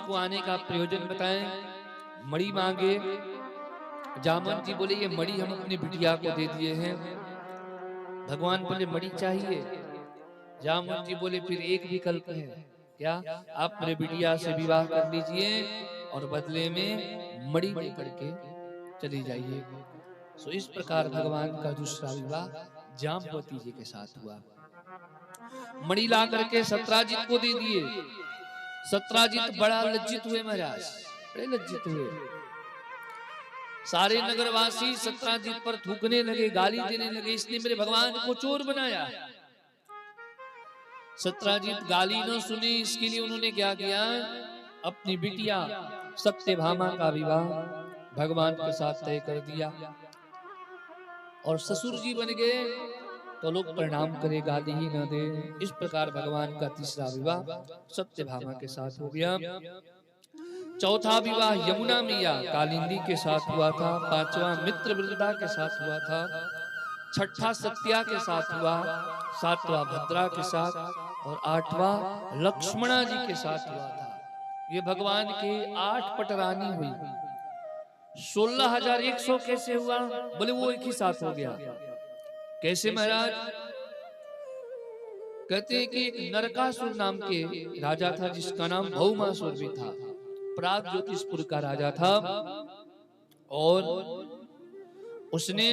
को आने का प्रयोजन बताएं। मणि मांगे। जामवंत जी बोले ये मणि हम अपनी बिटिया को दे दिए हैं। भगवान बोले मणि चाहिए। जामवंत जी बोले फिर एक विकल्प है, क्या? आप मेरे बिटिया से विवाह कर लीजिए और बदले में मणि लेकर के चली जाइए। सो इस प्रकार भगवान का दूसरा विवाह जामवती जी के साथ हुआ। मणि ला करके सत्राजित को दे दिए। सत्राजित बड़ा लज्जित हुए महाराज, बड़े लज्जित हुए। सारे नगरवासी सत्राजित पर थूकने लगे, गाली देने लगे, इसने मेरे भगवान को चोर बनाया। सत्राजित गाली न सुने इसके लिए उन्होंने क्या किया, अपनी बिटिया सत्यभामा का विवाह भगवान के साथ तय कर दिया। और ससुर जी बन गए तो लोग प्रणाम करे, गाली ही न दे। इस प्रकार भगवान का तीसरा विवाह सत्यभामा के साथ हो गया। चौथा विवाह यमुना मैया कालिंदी के साथ हुआ था। पांचवा मित्रवृंदा के साथ हुआ था। छठा सत्या के साथ हुआ। सातवां भद्रा के साथ और आठवां लक्ष्मणा जी के साथ हुआ था। ये भगवान के 8 पटरानी हुई। 16,100 कैसे हुआ? बोले वो एक ही साथ हो गया। कैसे महाराज? कहते हैं कि एक नरकासुर नाम के राजा था जिसका नाम भौमासुर भी था। प्राग ज्योतिषपुर का राजा था और उसने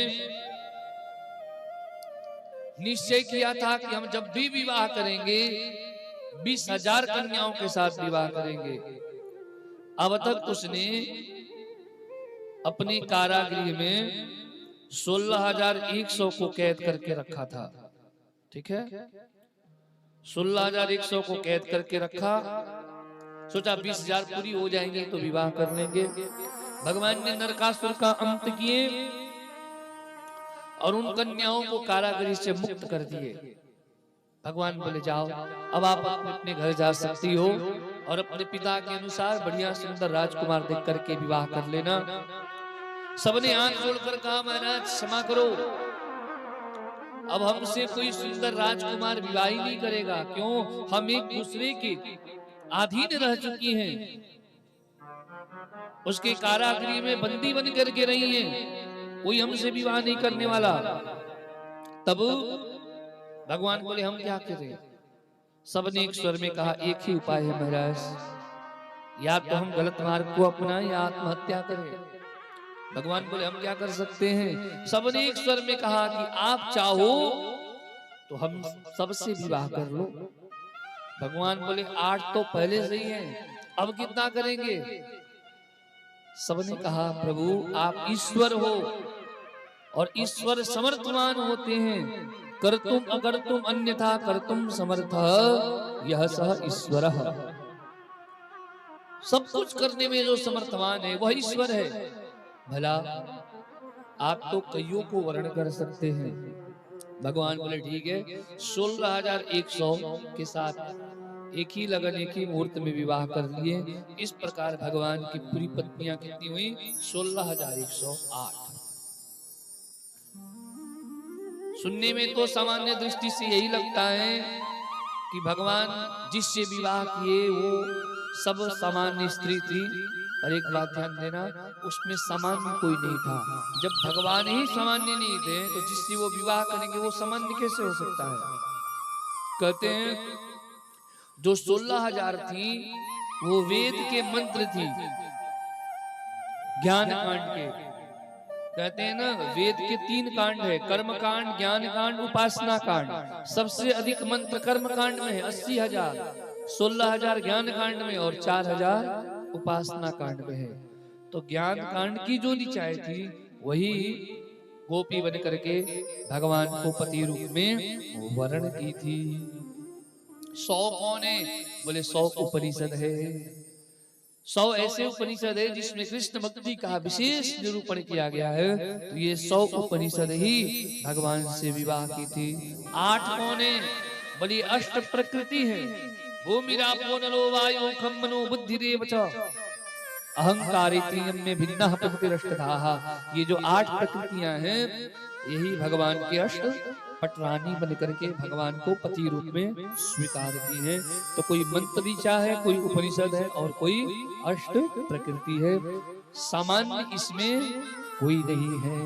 निश्चय किया था कि हम जब भी विवाह करेंगे 20,000 कन्याओं के साथ विवाह करेंगे। अब तक उसने अपनी कारागृह में 16,100 को कैद करके रखा था। ठीक है, 16,100 को कैद करके रखा। सोचा 20,000 पूरी हो जाएंगे तो विवाह कर लेंगे। भगवान ने नरकासुर का अंत किए और उन कन्याओं को कारागृह से मुक्त कर दिए। भगवान बोले जाओ अब आप अपने घर जा सकती हो और अपने पिता के अनुसार बढ़िया सुंदर राजकुमार देख करके विवाह कर लेना। सबने हाथ जोड़कर कहा महाराज क्षमा करो, अब हमसे कोई सुंदर राजकुमार विवाह ही नहीं करेगा। क्यों? हम एक दूसरे के अधीन रह चुकी हैं, उसके कारागृह में बंदी बन करके रही हैं, कोई हमसे विवाह नहीं करने वाला। तब भगवान बोले हम क्या करें? सबने एक स्वर में कहा एक ही उपाय है महाराज, या तो हम गलत मार्ग को अपनाएं या आत्महत्या करें। भगवान बोले हम क्या कर सकते हैं? सबने एक स्वर में कहा कि आप चाहो तो हम सबसे विवाह कर लो। भगवान बोले 8 तो पहले से ही हैं, अब कितना करेंगे? सबने कहा प्रभु आप ईश्वर हो और ईश्वर समर्थवान होते हैं, कर तुम अगर तुम अन्यथा कर तुम समर्थ यह सह ईश्वर। सब कुछ करने में जो समर्थवान है वह ईश्वर है। भला आप तो कईयों को वर्ण कर सकते हैं। भगवान बोले ठीक है, 16,100 के साथ एक ही लगन एक ही मुहूर्त में विवाह कर लिए। इस प्रकार भगवान की पूरी पत्नियां कितनी हुई? 16,108। सुनने में तो सामान्य दृष्टि से यही लगता है कि भगवान जिससे विवाह किए वो सब सामान्य स्त्री थी, और एक बात ध्यान देना उसमें सामान्य कोई नहीं था। जब भगवान ही सामान्य नहीं थे तो जिससे वो विवाह करेंगे वो सामान्य कैसे हो सकता है? कहते हैं जो 16,000 थी वो वेद के मंत्र थी, ज्ञान कांड के। कहते हैं ना वेद के 3 कांड है, कर्म कांड, ज्ञान कांड, उपासना कांड। सबसे अधिक मंत्र कर्म कांड में है 80,000, 16,000 ज्ञान कांड में और 4,000 उपासना कांड में है। तो ज्ञान कांड की जो ऋचाएं थी वही गोपी बन करके भगवान को पति रूप में वर्ण की थी। 100 कौन है? बोले 100 उपनिषद है। 100 ऐसे उपनिषद है जिसमें कृष्ण भक्ति का विशेष निरूपण किया गया है। तो ये 100 उपनिषद ही भगवान से विवाह की थी। 8 कौन है? बोली अष्ट प्रकृति है। भूमिरापो नलो वायु खम मनो बुद्धिरेव च अहंकारिति में भिन्नः प्रकृतिरष्टधाः। ये जो 8 प्रकृतियां हैं यही भगवान के अष्ट पटरानी बन करके भगवान को पति रूप में स्वीकार की है। तो कोई मंत्र ऋचा है, कोई उपनिषद है और कोई अष्ट प्रकृति है, सामान्य इसमें कोई नहीं है।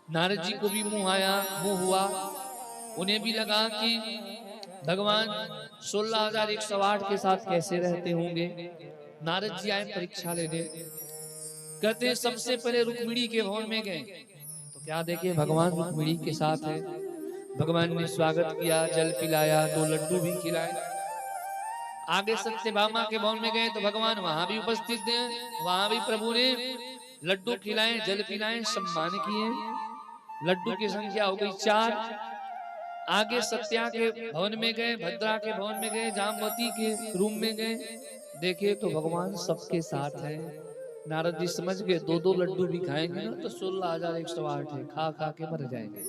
नारद जी को भी मोह हुआ, उन्हें भी लगा कि भगवान 16,108 के साथ कैसे रहते होंगे। नारद जी आए परीक्षा लेने, कहते हैं सबसे पहले रुक्मिणी के भवन में गए तो क्या देखे भगवान रुक्मिणी के साथ है। भगवान ने स्वागत किया, जल पिलाया, 2 लड्डू भी खिलाए। आगे सत्यभामा के भवन में गए तो भगवान वहां भी उपस्थित हैं, वहां भी प्रभु ने लड्डू खिलाए, जल पिलाए, सम्मान किए। लड्डू की संख्या हो गई 4। आगे सत्या के भवन में गए, भद्रा के भवन में गए, जामवती के रूम में गए, देखे तो भगवान सबके साथ है। नारद जी समझ गए 2-2 लड्डू भी खाएंगे ना तो 16,108 है, खा खा के मर जाएंगे।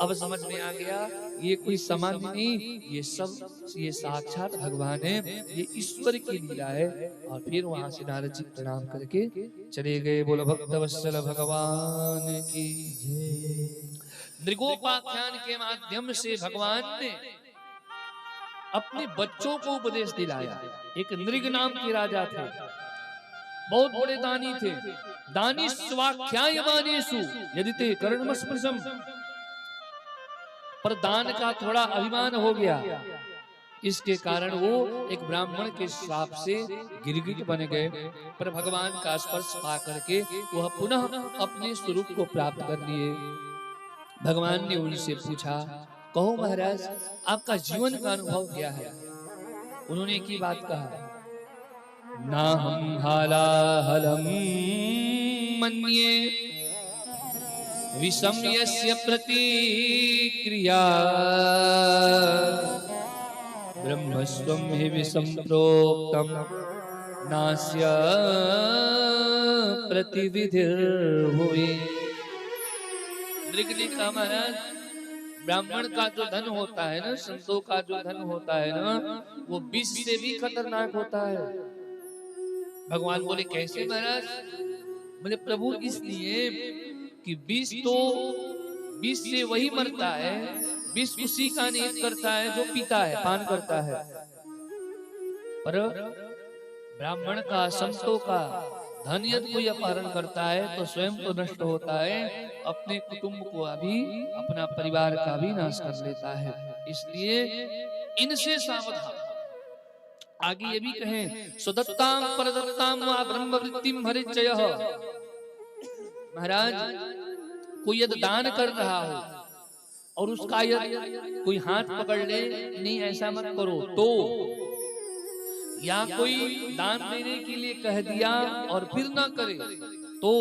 अब समझ में आ गया ये कोई सामान्य नहीं, ये साक्षात भगवान है, ये ईश्वर की लीला है। और फिर वहां से नारद जी प्रणाम करके चले गए। बोलो भक्तवत्सल भगवान की जय। नृगोपाख्यान के माध्यम से भगवान ने अपने बच्चों को उपदेश दिलाया। एक नृग नाम के राजा थे, बहुत बड़े दानी थे। दानी स्वाख्यायमानेषु यदि ते कर्णमस्पृशम, पर दान का थोड़ा अभिमान हो गया, इसके कारण वो एक ब्राह्मण के श्राप से गिरगिट बन गए। पर भगवान का स्पर्श पा करके वह पुनः अपने स्वरूप को प्राप्त कर लिए। भगवान ने उनसे पूछा, कहो महाराज आपका जीवन का अनुभव क्या है। उन्होंने की बात कहा, ना हम हालाहलम मन्ये विषम्यस्य प्रतिक्रिया, ब्रह्मस्वं हि विषम प्रोक्तम नास्य प्रतिविधिर्भुवि। नृग ने कहा, महाराज ब्राह्मण का जो धन होता है ना, संतों का जो धन होता है ना, वो विष से भी खतरनाक होता है। भगवान बोले कैसे महाराज। बोले प्रभु इसलिए कि विष से वही मरता है, विष उसी का नियत करता है जो पीता है, पान करता है। पर ब्राह्मण का, संतों का धन यदि कोई अपहरण करता है तो स्वयं तो नष्ट होता है, अपने कुटुंब को भी, अपना परिवार का भी नाश कर लेता है। इसलिए इनसे सावधान। आगे ये भी कहें, सुदत्ताम परदत्ताम वा ब्रह्मवृत्तिम हरिचयः। महाराज कोई यदि दान कर रहा हो और उसका यदि कोई हाथ पकड़ ले, नहीं ऐसा मत करो, तो या कोई दान देने के लिए कह दिया और फिर ना करे तो,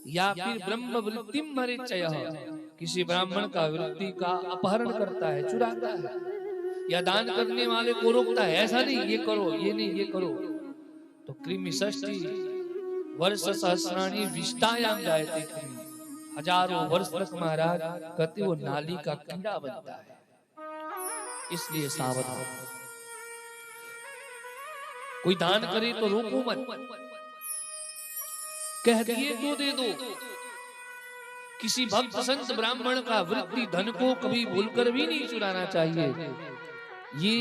या फिर ब्रह्मवृत्तिम हरिचयः, किसी ब्राह्मण का वृत्ति का अपहरण करता है, चुराता है, या दान करने वाले को रोकता है, ऐसा नहीं ये करो, ये नहीं ये करो, तो कृमि षष्ठी वर्ष सहस्राणि विष्टायाम जायते कृमि। हजारों वर्ष तक महाराज कहते वो नाली का कीड़ा बनता है। इसलिए सावधान। कोई दान करे तो रोको मत, कह दिए तो दे दो। किसी भक्त संत ब्राह्मण का वृत्ति धन को कभी भूलकर भी नहीं चुराना चाहिए। ये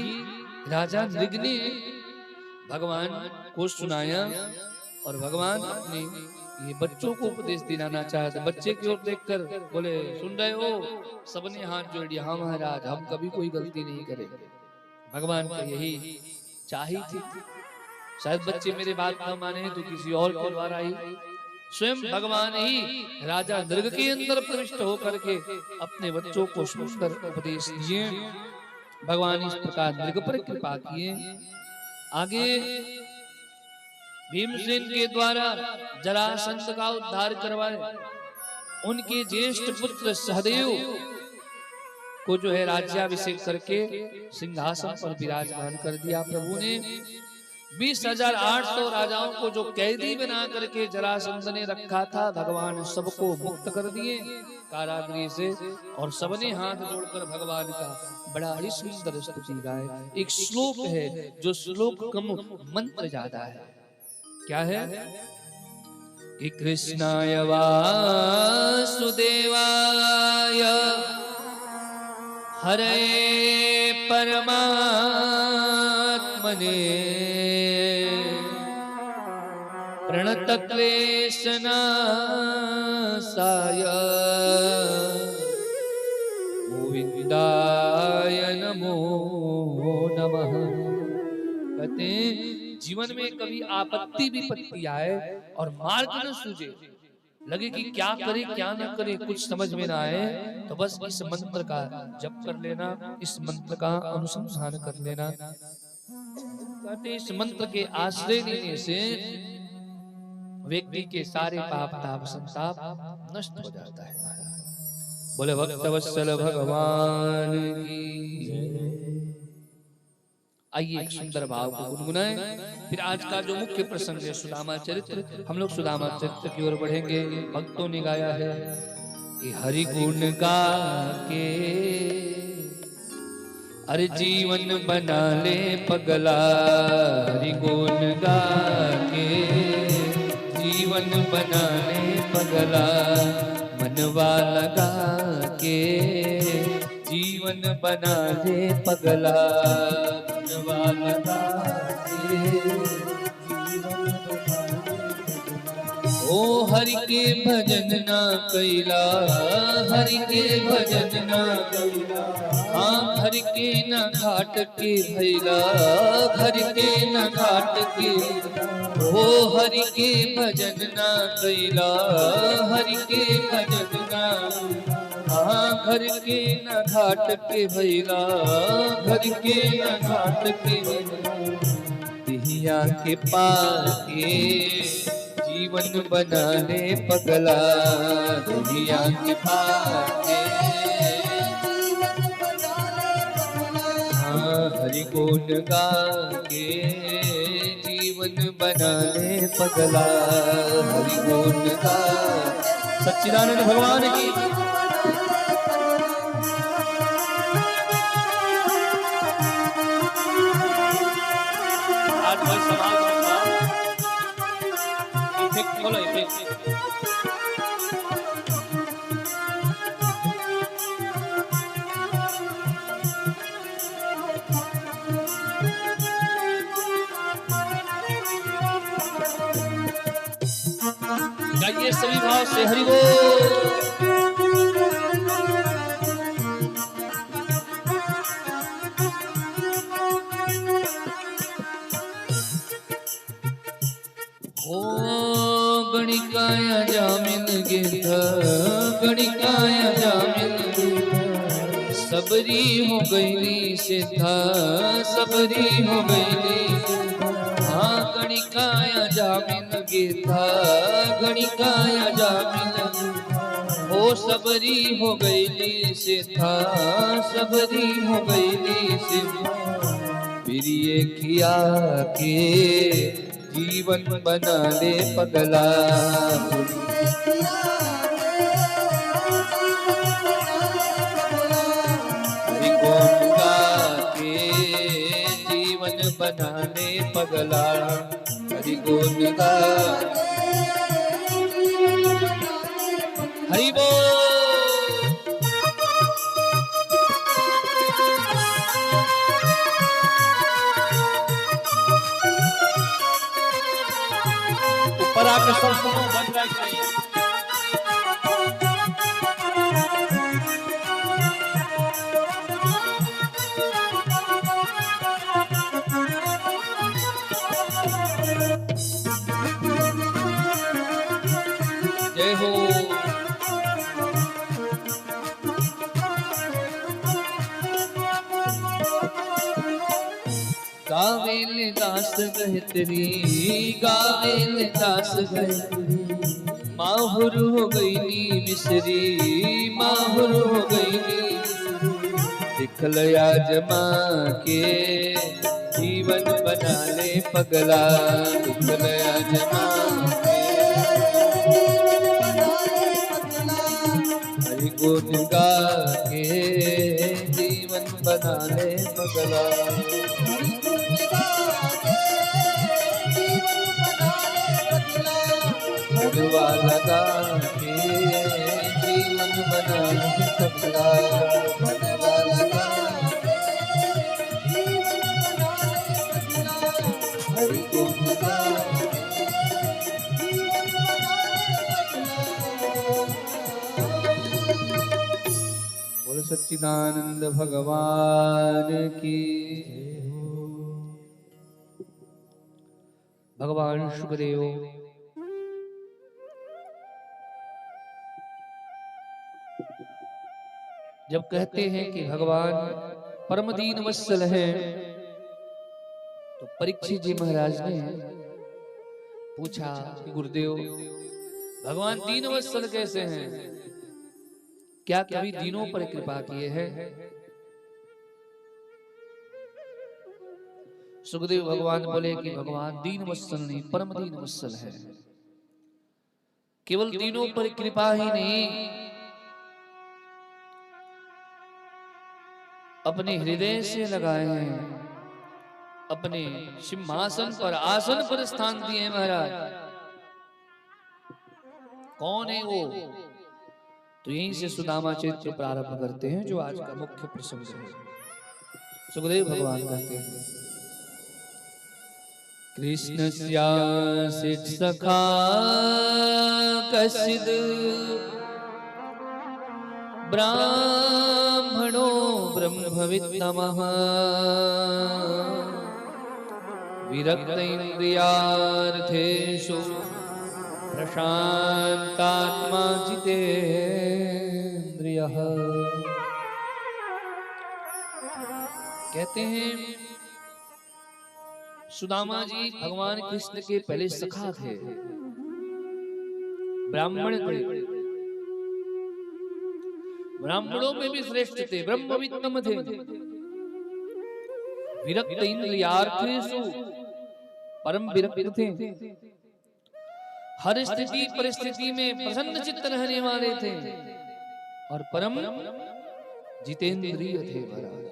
राजा नृग ने भगवान को सुनाया और भगवान अपने ये बच्चों को उपदेश दिलाना चाहते। बच्चे की ओर देखकर बोले, सुन रहे हो? सबने हाथ जोड़ दिया, हाँ महाराज हम कभी कोई गलती नहीं करेंगे। भगवान का यही चाही थी। शायद बच्चे मेरे बात न माने तो किसी और के द्वारा ही स्वयं भगवान ही राजा नृग के अंदर प्रविष्ट होकर के अपने बच्चों को सुंदर उपदेश दिए। भगवान इस प्रकार नृग पर कृपा किए। आगे भीमसेन के द्वारा जरासंध का उद्धार करवाए। उनके ज्येष्ठ पुत्र सहदेव को जो है राज्याभिषेक करके सिंहासन पर विराजमान कर दिया प्रभु ने। 20,800 राजाओं को जो कैदी बना करके जरासंध ने रखा था, भगवान सबको मुक्त कर दिए कारागृह से, और सबने हाथ जोड़कर भगवान का बड़ा ही सुंदर स्तुति गाए। एक श्लोक है जो श्लोक कम मंत्र ज्यादा है। क्या है? कि कृष्णाय वासुदेवाय हरे परमात्मने प्रणतक्लेशनाशाय गोविंदाय नमो नमः। कहते हैं जीवन में कभी आपत्ति विपत्ति आए और मार्ग न सूझे, लगे कि क्या करे क्या ना करे, कुछ समझ में ना आए, तो बस इस मंत्र का जप कर लेना, इस मंत्र का अनुसंधान कर लेना। कहते इस मंत्र के आश्रय लेने से व्यक्ति के सारे पाप ताप संताप नष्ट हो जाता है। बोले भक्तवत्सल भगवान की। आइए एक सुंदर भाव को गुनगुनाएं। फिर आज का जो मुख्य प्रसंग है सुदामा चरित्र, हम लोग सुदामा चरित्र की ओर बढ़ेंगे। भक्तों ने गाया है कि हरि गुण गा के अरे जीवन बना ले पगला, हरि गुण गा के जीवन बना ले पगला, मनवा लगा के जीवन बना ले पगला, मनवा लगा के ओ हरि के भजन ना कैला, हरि के भजन ना कैला, हाँ हरि के न घाट के भैला, हरि के न घाट के, ओ हरि के भजन ना कैला, हरि के भजन ना, हाँ घर के न घाट के भैला, घर के न घाट के दिहिया के पाके जीवन बना ले पगला, दुनिया के पाके हाँ हरि गुण गा के जीवन बना ले पगला, हरि गुण गा। सच्चिदानंद भगवान की। आज भाई समाज इफेक्ट बोलो इफेक्ट। गाइए सभी भाव से हरि बोल। ओ गणिकाया जामिन गिरध, गणिकाया जामिन गिरध, सबरी हो गईली सिद्धा, सबरी हो गईली, हाँ गणिकाया जामिन गिरधा, गणिकाया जामिन, ओ सबरी हो गईली सिद्धा, सबरी हो गईली सिद्धा, प्रिय किया के जीवन बना ले पगला, हरि गुण गा के जीवन बना ले पगला, हरि गुण गा। हरि बोल। ऊपर आके सब सुनो, बंद रख नहीं। जय हो। गावेल दास गहतरी, गावेल दास गहतरी, माहुर हो गईली मिसरी, माहुर हो गईली, दिखलया जमा के जीवन बना ले पगला, दिखलया जमा के हरि गुण गा के जीवन बना ले पगला, लगा के जीवन बनाए सफला, भगवा लगा के जीवन बनाए सफला, हरि गुण गा जीवन बनाए सफला। बोल सच्चिदानंद भगवान की। भगवान शुकदेव जब कहते हैं कि भगवान परम दीन वत्सल है, तो परीक्षित जी महाराज ने पूछा कि गुरुदेव भगवान दीन वत्सल कैसे हैं? क्या कभी दीनों पर कृपा किए हैं? सुखदेव भगवान बोले कि भगवान दीन वत्सल नहीं, परम दीन वत्सल है। केवल दीनों पर कृपा ही नहीं, अपने हृदय से लगाए हैं, अपने सिंहासन पर आसन पर स्थान दिए हैं महाराज। कौन है वो? तो यहीं से सुदामा चरित्र प्रारंभ करते हैं, जो आज का मुख्य प्रसंग है। सुखदेव भगवान कहते हैं, कृष्णस्यास्य सखा कश्चिद् ब्राह्मणो ब्रह्मवित्तमः विरक्त इंद्रियार्थेषु प्रशांतात्मा जितेन्द्रियः। कहते हैं सुदामा जी भगवान कृष्ण के पहले सखा थे, ब्राह्मण थे, ब्राह्मणों में भी श्रेष्ठ थे, ब्रह्मवित्तम थे। विरक्त इंद्रियार्थेषु परम विरक्त थे, हर स्थिति परिस्थिति में प्रसन्न चित्त रहने वाले थे और परम जितेंद्रिय थे महाराज।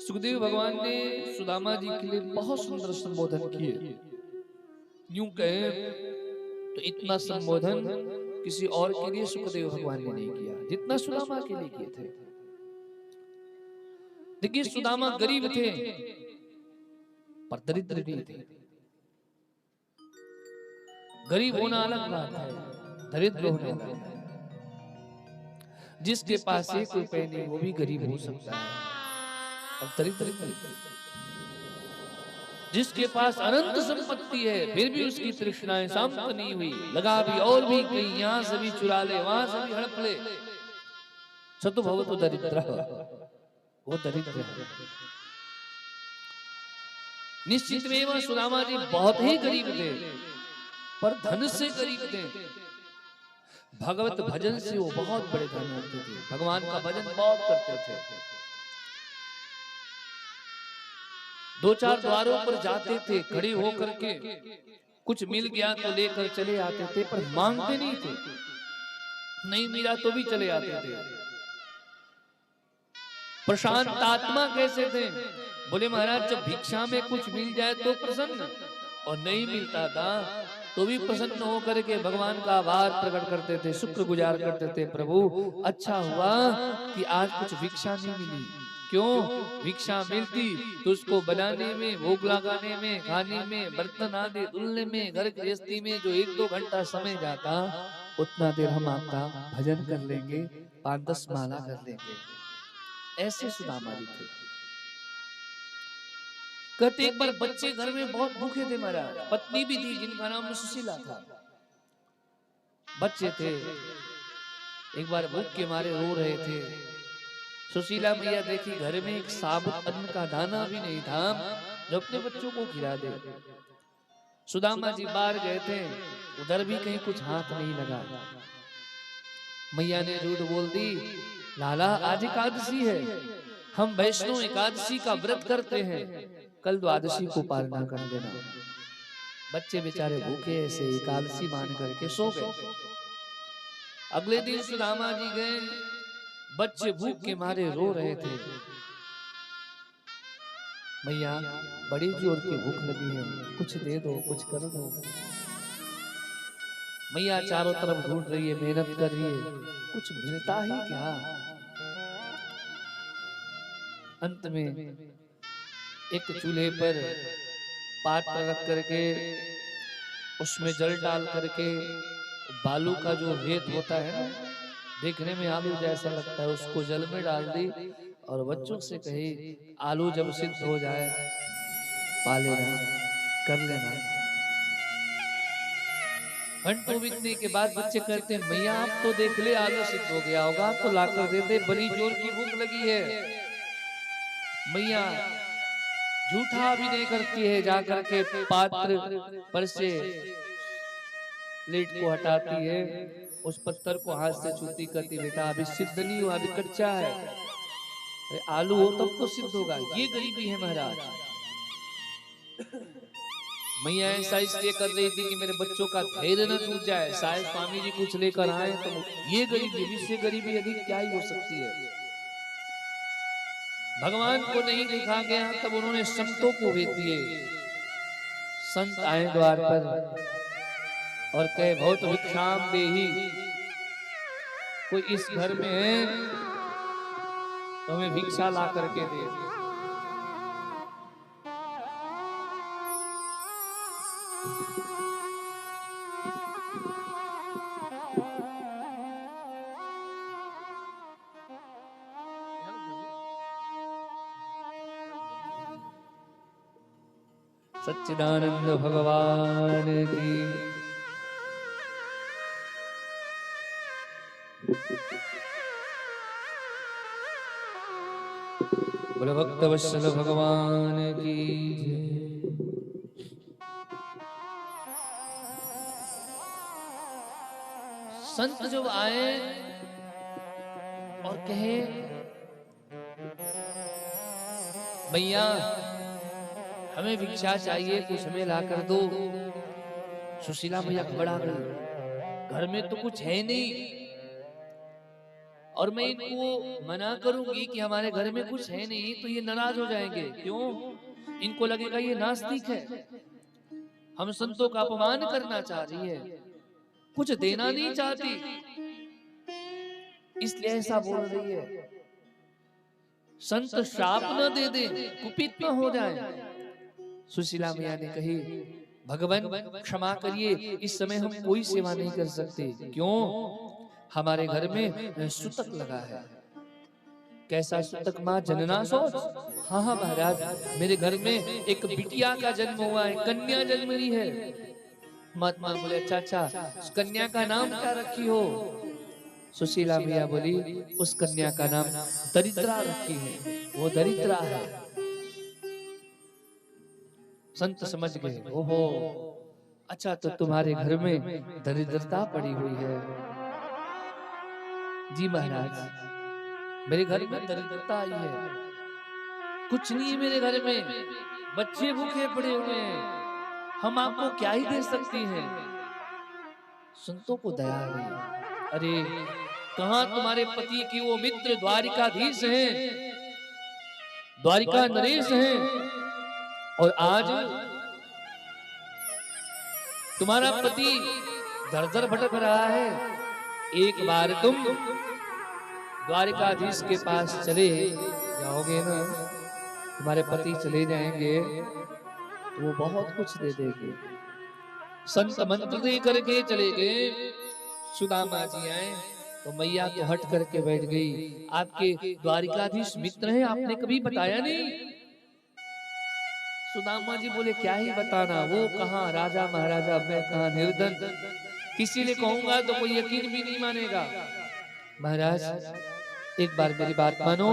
सुखदेव भगवान ने सुदामा जी के लिए बहुत सुंदर संबोधन किए। यूं कहे तो इतना संबोधन किसी और के लिए सुखदेव भगवान ने नहीं किया जितना सुदामा के लिए किए थे। देखिए सुदामा गरीब थे पर दरिद्र नहीं थे। गरीब होना अलग बात है, दरिद्र होना अलग है। जिसके पास एक रुपए नहीं वो भी गरीब हो सकता है, और दरिद्र जिसके पास अनंत संपत्ति है फिर भी उसकी तृष्णाएं शांत नहीं हुई, लगा भी और भी कहीं यहां से भी चुरा ले, वहां से भी हड़प ले, सतु भव तो दरिद्र, वो दरिद्र है। निश्चित में सुदामा जी बहुत ही गरीब थे, पर धन से गरीब थे। भगवत भजन से वो बहुत बड़े धनवंत थे, भगवान का भजन बहुत करते थे। दो चार द्वारों पर जाते थे, खड़े होकर के कुछ मिल गया तो लेकर चले आते थे, पर मांगते नहीं थे। नहीं मिला तो भी चले आते थे। प्रशांत आत्मा कैसे थे? बोले महाराज जब भिक्षा में कुछ मिल जाए तो प्रसन्न, और नहीं मिलता था तो भी प्रसन्न होकर के भगवान का आभार प्रकट करते थे, शुक्र गुजार करते थे। प्रभु अच्छा हुआ कि आज कुछ भिक्षा नहीं मिली। क्यों? भिक्षा मिलती तो उसको बनाने में, भोग लगाने में, खाने में, बर्तन आदि धुलने में, घर गृहस्थी में जो 1-2 घंटा समय जाता, उतना देर हम आपका भजन कर लेंगे, 5-10 माला कर लेंगे। ऐसे सुदामा जी थे। कहते एक बार बच्चे घर में बहुत भूखे थे महाराज, पत्नी भी थी जिनका नाम सुशीला था। बच्चे थे, एक बार भूख के मारे रो रहे थे। सुशीला मैया देखी घर में एक साबुत अन्न का दाना भी नहीं था जो अपने बच्चों को खिला दे। सुदामा जी बाहर गए थे, उधर भी कहीं कुछ हाथ नहीं लगा। मैया ने झूठ बोल दी, लाला आज एकादशी है, हम वैष्णव एकादशी का व्रत करते हैं, कल द्वादशी को पालना कर देना। बच्चे बेचारे भूखे ऐसे एकादशी मान करके सो गए। अगले दिन सुदामा जी गए, बच्चे भूख के मारे रो रहे थे। मैया बड़ी जोर की भूख लगी है, कुछ दे दो, कुछ कर दो। मैया चारों तरफ ढूंढ रही है, मेहनत कर रही है, कुछ मिलता ही क्या। अंत में एक चूल्हे पर पात्र रख करके उसमें जल डाल करके बालू का जो रेत होता है ना, देखने में आलू जैसा लगता है, उसको जल में डाल दी और बच्चों से कही आलू जब सिद्ध हो जाए पा लेना, कर लेना। घंटों बीतने के बाद बच्चे कहते हैं मैया आप तो देख ले आलू सिद्ध हो गया होगा, आप तो लाकर दे दे, बड़ी जोर की भूख लगी है। मैया झूठा भी नहीं करती है, जाकर के पात्र पर से प्लेट को हटाती है, उस पत्थर को हाथ से छूती, करती बेटा अभी सिद्ध नहीं हुआ, अभी कच्चा है, अरे आलू हो तब तो सिद्ध होगा, ये गरीबी है महाराज। मैया ऐसा इसलिए कर रही थी कि मेरे बच्चों का धैर्य न टूट जाए, शायद स्वामी जी कुछ लेकर आए, तो ये गरीबी, इससे गरीबी अधिक क्या ही हो सकती है। भगवान को नहीं देखा गया, तब उन्होंने संतों को भेज दिए। संत आए द्वार पर और कहे बहुत भिक्षाम देही, कोई इस घर में है तो हमें भिक्षा ला करके दे। सच्चिदानंद भगवान की बोलो, भक्त वत्सल भगवान की जय। संत जब आए और कहे भैया हमें भिक्षा चाहिए, कुछ हमें ला कर दो। सुशीला मैया घबरा गई, घर में तो कुछ है नहीं और मैं इनको मना करूंगी कि हमारे घर में कुछ है नहीं तो ये नाराज हो जाएंगे। क्यों? इनको लगेगा ये नास्तिक है, हम संतों का अपमान करना चाह रही है, कुछ देना नहीं चाहती, इसलिए ऐसा बोल रही है। संत श्राप न दे दे, कुपित न हो जाए। सुशीला मैया ने कही भगवान क्षमा करिए, इस समय हम कोई सेवा नहीं कर सकते। क्यों? हमारे घर में सूतक लगा है। कैसा सूतक माँ? जनना सोच। हाँ हाँ महाराज, मेरे घर में एक बिटिया का जन्म हुआ है, कन्या जन्म ली है। महात्मा बोले अच्छा अच्छा, उस कन्या का नाम क्या रखी हो? सुशीला मैया बोली उस कन्या का नाम दरिद्रा रखी है, वो दरिद्रा है। संत समझ गए, ओहो अच्छा, तो तुम्हारे घर में दरिद्रता पड़ी हुई है। जी महाराज, मेरे घर में दरिद्रता आई है, कुछ नहीं है मेरे घर में, बच्चे भूखे पड़े हुए हैं, हम आपको क्या ही दे सकती हैं। संतों को दया आ गई, अरे कहां तुम्हारे पति की वो मित्र द्वारिकाधीश हैं, द्वारिका नरेश हैं, और आज तुम्हारा पति दर दर भटक रहा है। एक बार तुम द्वारिकाधीश के पास चले जाओगे ना, तुम्हारे पति चले जाएंगे तो वो बहुत कुछ दे देंगे। संत मंत्र दे करके चले गए। सुदामा जी आए तो मैया तो हट करके बैठ गई, आपके द्वारिकाधीश मित्र हैं, आपने कभी बताया नहीं। सुदामा जी बोले क्या ही बताना, वो कहाँ राजा महाराजा, मैं कहाँ निर्धन, किसी ने कहूंगा तो कोई यकीन भी नहीं मानेगा। महाराज एक बार मेरी बात मानो,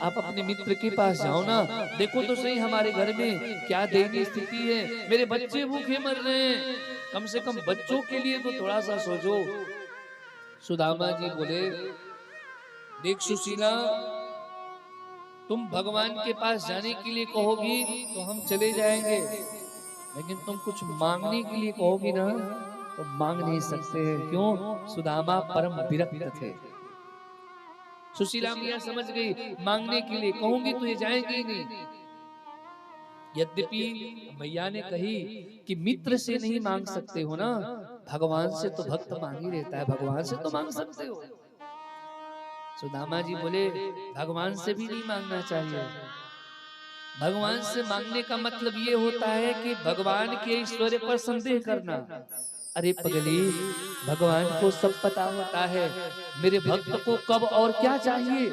आप अपने मित्र के पास जाओ ना, देखो तो सही हमारे घर में क्या दयनीय स्थिति है, मेरे बच्चे भूखे मर रहे हैं, कम से कम बच्चों के लिए तो थोड़ा सा सोचो। सुदामा जी बोले देख सुशीला, तुम भगवान के पास जाने के लिए कहोगी तो हम चले जाएंगे, लेकिन तुम कुछ मांगने के लिए कहोगी ना तो मांग नहीं सकते। क्यों? सुदामा परम विरक्त थे। सुशीला मैया समझ गई, मांगने के लिए कहूंगी तो ये जाएंगे ही नहीं। यद्यपि मैया ने कही कि मित्र से नहीं मांग सकते हो ना, भगवान से तो भक्त मांग ही रहता है, भगवान से तो मांग सकते हो। सुदामा जी बोले भगवान से भी नहीं मांगना चाहिए। भगवान से मांगने का मतलब ये होता है कि भगवान के ऐश्वर्य पर संदेह करना। अरे पगली, भगवान को सब पता होता है मेरे भक्त को कब और क्या चाहिए।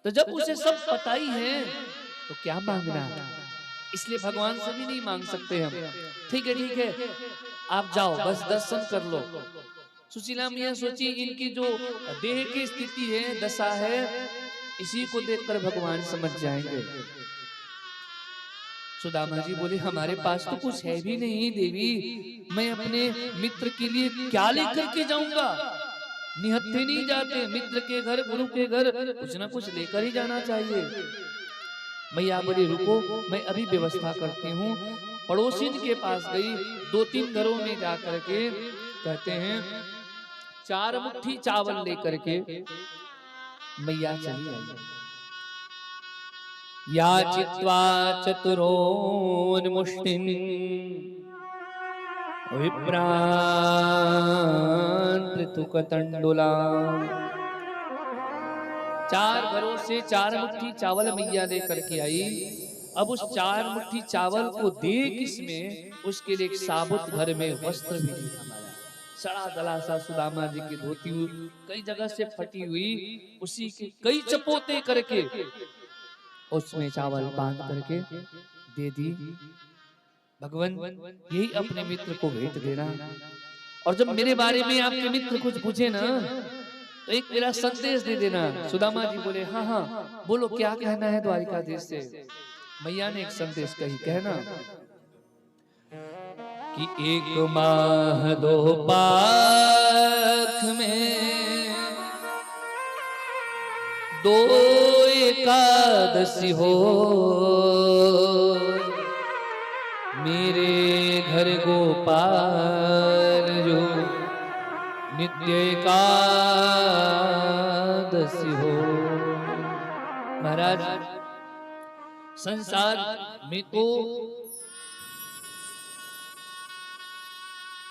तो जब उसे सब पता ही है तो क्या मांगना। इसलिए भगवान से भी नहीं मांग सकते हम। ठीक है ठीक है, आप जाओ बस दर्शन कर लो। सुशीला मियां सोची इनकी जो देह की स्थिति है, दशा है, इसी को देखकर भगवान समझ जाएंगे। सुदामा जी बोले हमारे पास तो कुछ है भी नहीं देवी, मैं अपने मित्र के लिए क्या लेकर के जाऊंगा। निहत्थे नहीं जाते, मित्र के घर गुरु के घर कुछ ना कुछ लेकर ही जाना चाहिए। मैया बोली रुको, मैं अभी व्यवस्था करती हूँ। पड़ोसिन के पास गई, 2-3 घरों में जाकर के कहते हैं 4 मुट्ठी चावल लेकर के मैया चली आई। याचित्वा चतुरोन मुष्टिन विप्रान पृथुकतंडुला। 4 घरों से 4 मुट्ठी चावल मैया लेकर के आई। अब उस 4 मुट्ठी चावल को दे किसमें, उसके लिए एक साबुत घर में वस्त्र भी दिया। सड़ा गला सा सुदामा जी की धोती कई जगह से फटी हुई, उसी के कई चपोते करके उसमें चावल बांध करके दे दी। भगवान यही अपने मित्र को भेंट देना। और जब मेरे बारे में आपके मित्र कुछ पूछे ना तो एक मेरा संदेश दे देना। सुदामा जी बोले हाँ हाँ बोलो क्या कहना है द्वारिकाधीश से। मैया ने एक संदेश कही, कहना कि 1 माह 2 पाख में 2 एकादशी हो, मेरे घर गोपाल जो नित्य एकादशी हो। महाराज संसार में तो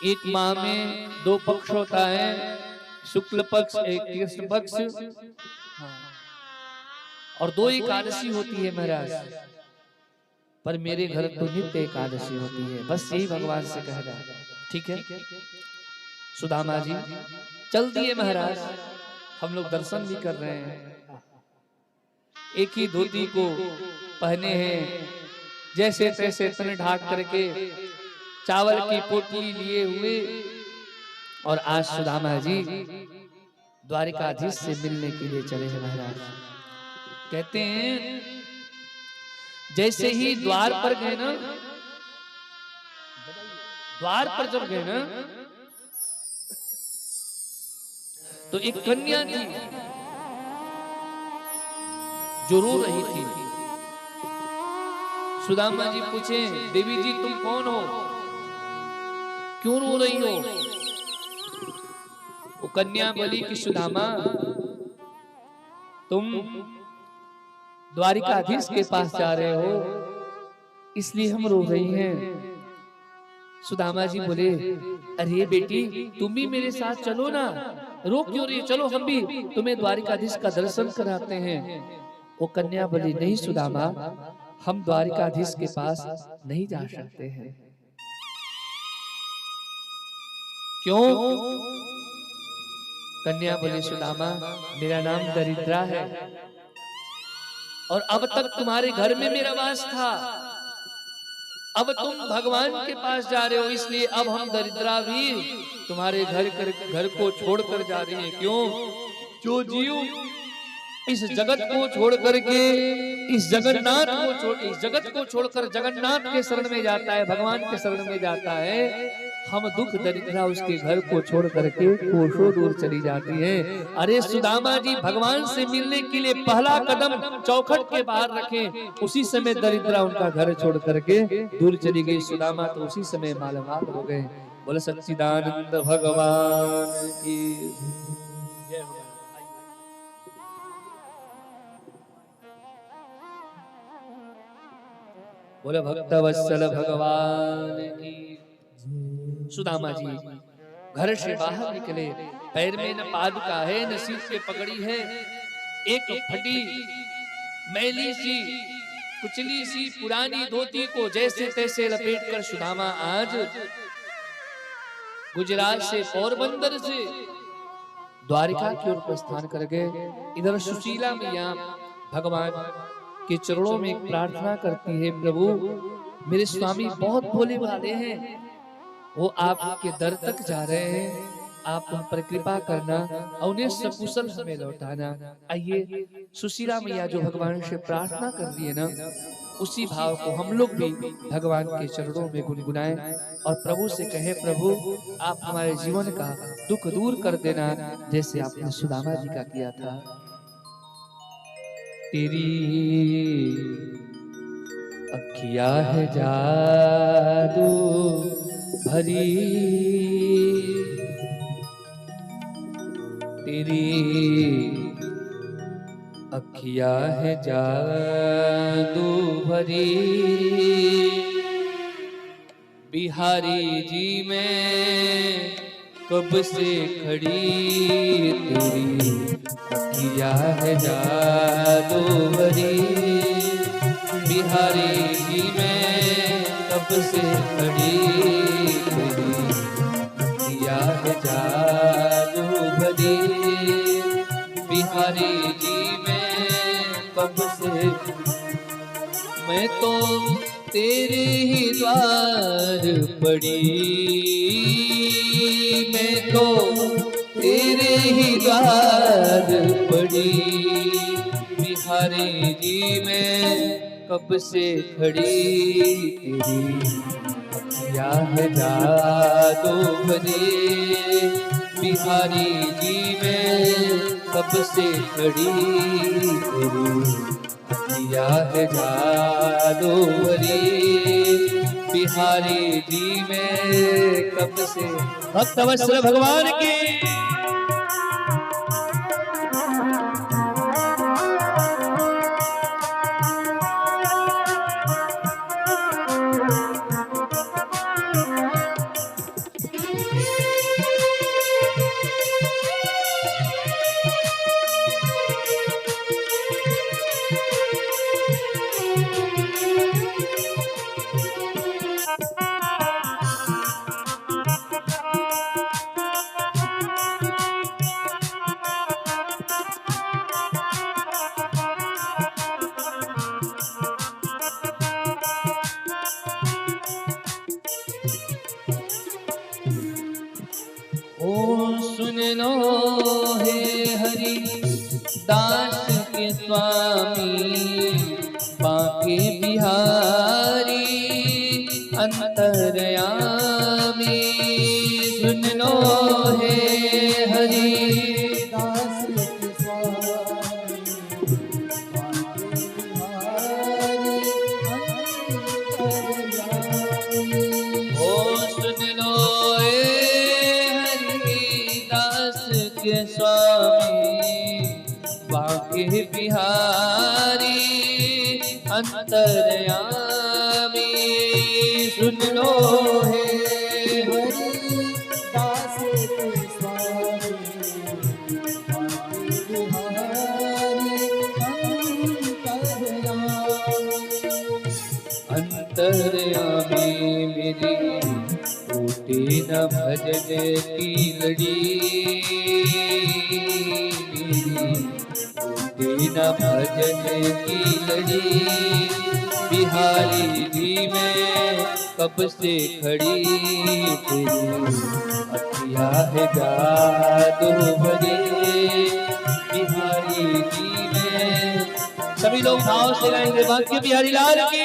एक माह में 2 पक्ष होता है, शुक्ल पक्ष एक कृष्ण पक्ष, और 2 एकादशी होती है महाराज। पर मेरे घर तो नित्य एकादशी होती है। बस यही भगवान से कह रहा है। ठीक है सुदामा जी चल दिए महाराज, हम लोग दर्शन भी कर रहे हैं। एक ही धोती को पहने हैं, जैसे तैसे तन ढाक करके चावल की पोटली लिए हुए। और आज सुदामा जी द्वारिकाधीश से मिलने के लिए चले हैं महाराज। कहते हैं जैसे ही द्वार पर गए ना, द्वार पर जब गए ना तो एक कन्या थी जो रो रही थी। सुदामा जी पूछे देवी जी तुम कौन हो, क्यों रो रही हो। वो कन्या बोली कि सुदामा तुम द्वारिकाधीश के पास जा रहे हो इसलिए हम रो रही हैं। सुदामा जी बोले अरे बेटी तुम भी मेरे साथ चलो ना, रो क्यों रही, चलो हम भी तुम्हें द्वारिकाधीश का दर्शन कराते हैं। वो कन्या बोली नहीं सुदामा, हम द्वारिकाधीश के पास नहीं जा सकते हैं। क्यों। कन्या बोली सुदामा मेरा नाम दरिद्रा है और अब तक तुम्हारे घर में मेरा वास था, अब तुम भगवान के पास जा रहे हो इसलिए अब हम दरिद्रा भी तुम्हारे घर को छोड़कर जा रही है। क्यों। जो जीव इस जगत को छोड़ करके इस जगन्नाथ को छोड़कर जगन्नाथ के शरण में जाता है, भगवान के शरण में जाता है, हम दुख दरिद्रा उसके घर को छोड़ करके कोसों दूर चली जाती है। अरे सुदामा जी भगवान से मिलने के लिए पहला कदम चौखट के बाहर रखे, उसी समय दरिद्रा उनका घर छोड़ करके दूर चली गई। सुदामा तो उसी समय मालामाल हो गए। बोले सच्चिदानंद भगवान की जय हो। बोले भक्तवत्सल भगवान की। सुदामा जी घर से बाहर निकले, पैर में न पादुका है न सिर पे पगड़ी है, एक फटी मैली सी कुचली सी पुरानी धोती को जैसे तैसे लपेटकर सुदामा आज गुजरात से पोरबंदर से द्वारिका की ओर प्रस्थान कर गए। इधर सुशीला मैया भगवान के चरणों में एक प्रार्थना करती है, प्रभु मेरे स्वामी बहुत भोले वाले हैं, वो आपके दर तक जा रहे हैं, आप उन पर कृपा करना और उन्हें सकुशल हमें लौटाना। आइए सुशीला मैया जो भगवान से प्रार्थना कर रही है ना, उसी भाव को हम लोग भी भगवान के चरणों में गुनगुनाएं और प्रभु से कहें, प्रभु आप हमारे जीवन का दुख दूर कर देना, जैसे आपने सुदामा जी का किया था। तेरी अखिया है जादू भरी, तेरी अखिया है जादू भरी, बिहारी जी में कब से खड़ी, तेरी अखिया है जादू भरी, बिहारी जी में कब से खड़ी, तेरी अखिया है जादू भरी, बिहारी जी में कब से। मैं तो तेरे ही द्वार पड़ी, मैं तो तेरे ही द्वार पड़ी, बिहारी जी में कब से खड़ी, तेरी अखिया है जादू भरी, बिहारी जी में कब से खड़ी, तेरी अखिया है जादू भरी, बिहारी जी में कब से। भक्त वत्सल भगवान की सुन लो हे हरि दास के स्वामी, बांके बिहारी अंतर्यामी, सुन लो हे हरि दास के स्वामी, ओ सुन लो के स्वामी, बांके बिहारी अंतर्यामी, सुन लो हे हरि दास के स्वामी, बांके बिहारी अंतर्यामी, मेरी टूटी न भजन की लड़ी, टूटी न भजन की लड़ी, बिहारी जी में कब से खड़ी, तेरी अखिया है जादू भरी, बिहारी जी में। सभी लोग भाव से गाएंगे, बांके बिहारी लाल की।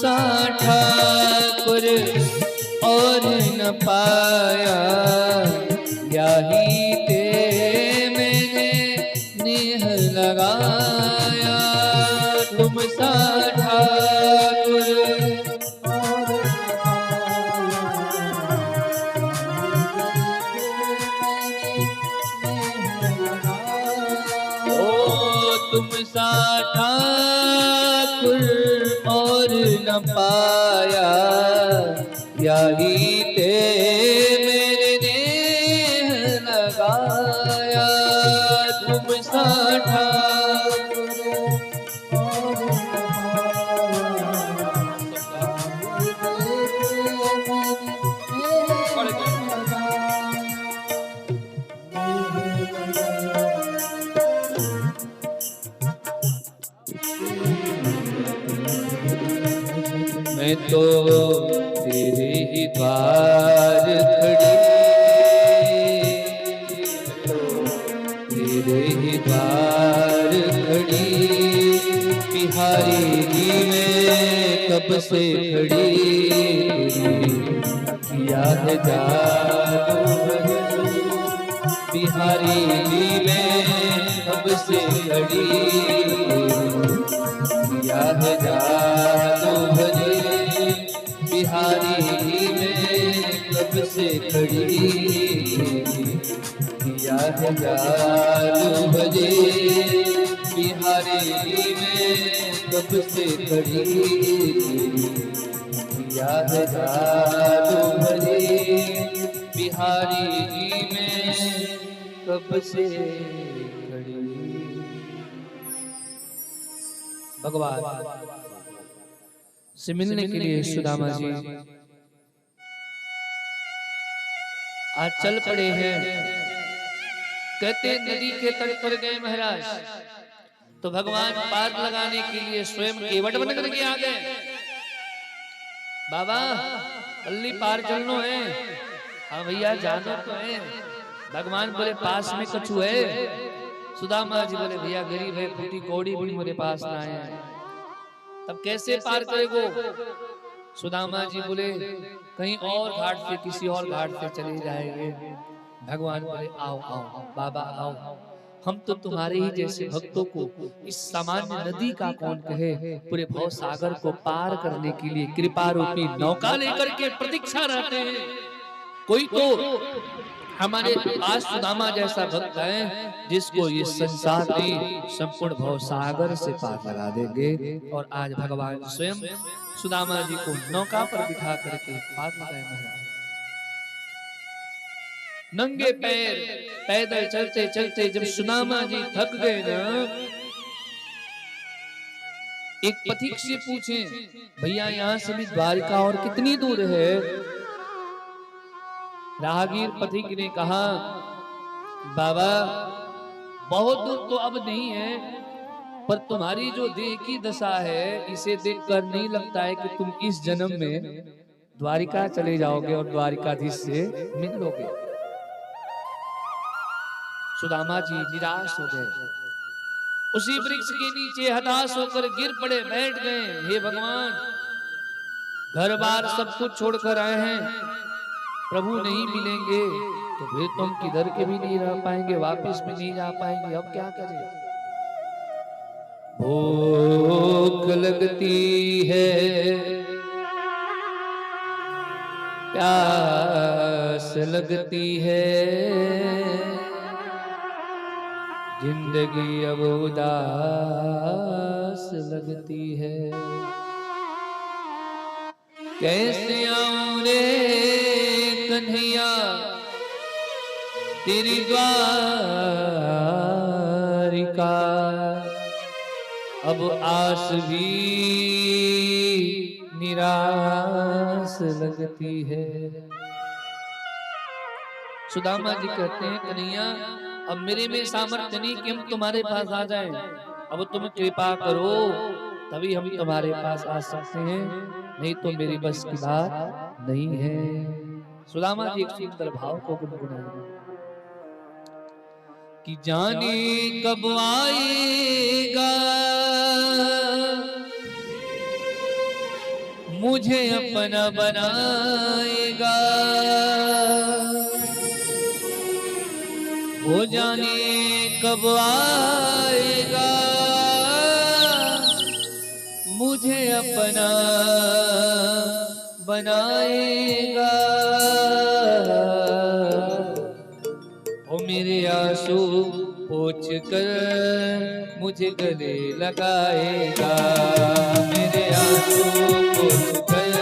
सा ठाकुर और न पाया, यही ते मैंने नेह लगाया। तुम सा ठाकुर तुम सा ठाकुर और न पाया, यही ते मेरे नेह लगाया। तुम सा ठाकुर मैं तो तेरे ही द्वार खड़ी, तेरे ही द्वार खड़ी, बिहारी जी में कब से खड़ी। किया है जादू बिहारी जी में कब से खड़ी, किया है जादू भरी बिहारी में कब से खड़ी। किया है जादू भरी बिहारी में कब से खड़ी। किया है जादू भरी बिहारी में कब से खड़ी। भगवान से मिलने के लिए सुदामा जी आज चल पड़े हैं। कहते नदी के तट पर गए महाराज, तो भगवान पार लगाने के लिए स्वयं केवट बन करके आ गए। बाबा पल्ली पार चलनो है। हाँ भैया जानो तो है। भगवान बोले पास में कछु है। सुदामा जी बोले भैया गरीब है, फूटी कौड़ी भी मेरे पास ना है, तब कैसे पार करेगो। सुदामा जी बोले कहीं और घाट से, किसी और घाट से चले जाएंगे। भगवान बोले आओ आओ बाबा आओ, हम तो तुम्हारे ही जैसे भक्तों को इस सामान्य नदी का कौन कहे, पूरे भव सागर को पार करने के लिए कृपा रूपी नौका लेकर के प्रतीक्षा रहते हैं। कोई तो हमारे पास सुदामा जैसा भक्त है जिसको ये संसार में संपूर्ण भव सागर से पार लगा देंगे। और आज भगवान स्वयं सुदामा जी को नौका पर बिठा करके पार लगाए महाराज। नंगे पैर पैदल चलते चलते जब सुदामा जी थक गए ना, एक पथिक से पूछे भैया यहाँ से भी द्वारिका और कितनी दूर है। राहगीर पथिक ने कहा बाबा बहुत दूर तो अब नहीं है, पर तुम्हारी जो देह की दशा है इसे देखकर नहीं लगता है कि तुम इस जन्म में द्वारिका चले जाओगे और द्वारिकाधीश से मिलोगे। सुदामा जी निराश हो गए, उसी वृक्ष के नीचे हताश होकर गिर पड़े, बैठ गए। हे भगवान घर बार सब कुछ छोड़कर आए हैं, प्रभु नहीं मिलेंगे तो फिर तुम किधर के भी नहीं रह पाएंगे, वापस भी नहीं जा पाएंगे, अब क्या करें। भूख लगती है प्यास लगती है, जिंदगी अब उदास लगती है। कैसे आऊं रे कन्हैया तेरी द्वारिका, अब आस भी निराश लगती है। सुदामा जी कहते हैं कन्हैया अब मेरे में सामर्थ्य नहीं कि हम तुम्हारे पास आ जाएं, अब तुम कृपा करो तभी हम तुम्हारे पास आ सकते हैं, नहीं तो मेरी बस की बात नहीं है। सुदामा जी एक सुंदर भाव को गुनगुनाए कि जाने कब आएगा मुझे अपना बनाएगा। वो जाने कब आएगा मुझे अपना बनाएगा। ओ मेरे आंसू पोंछ कर मुझे गले लगाएगा। मेरे आंसू पोंछ कर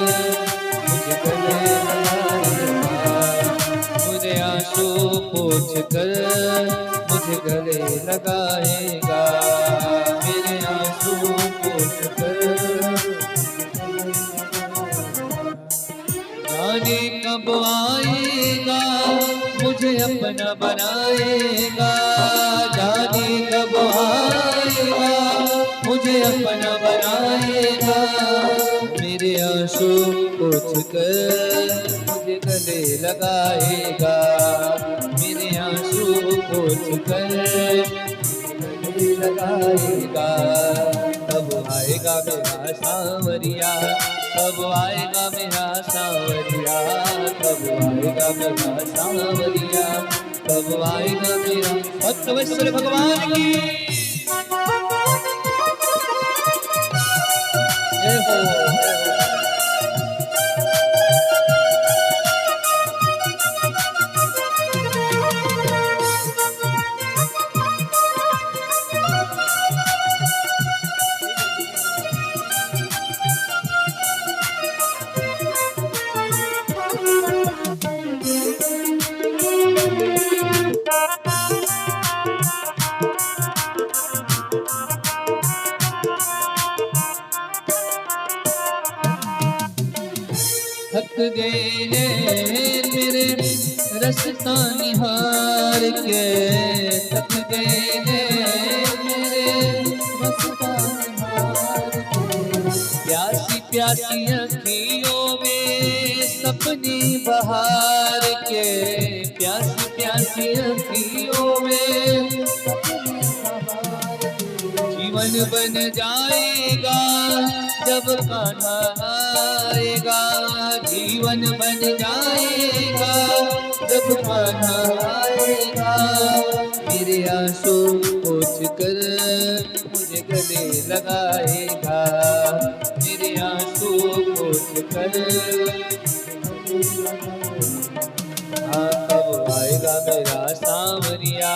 मुझे गले लगाएगा। मुझे आंसू पोंछ कर मुझे गले लगाएगा। मेरे आंसू पोंछ कर जाने कब आएगा मुझे अपना बनाएगा। जाने कब आएगा मुझे अपना बनाएगा। मेरे आंसू पोंछ कर मुझे गले लगाएगा। मेरे आंसू पोंछ कर गले लगाएगा। कब आएगा मेरा सांवरिया, कब आएगा मेरा सांवरिया, कब आएगा मेरा सांवरिया, कब आएगा मेरा। भक्तवत्सल भगवान की जय हो। थक गए मेरे रस्ता निहार के, थक गए मेरे रस्ता निहार के। प्यासी प्यासी अखियों में सपने बहार के, प्यासी प्यासी अखियों में जीवन बन जाएगा जब कान्हा आएगा। जीवन बन जाएगा जब कान्हा आएगा। मेरे आंसू पोंछ कर मुझे गले लगाएगा। मेरे आंसू पोंछ कर कब आएगा मेरा सांवरिया,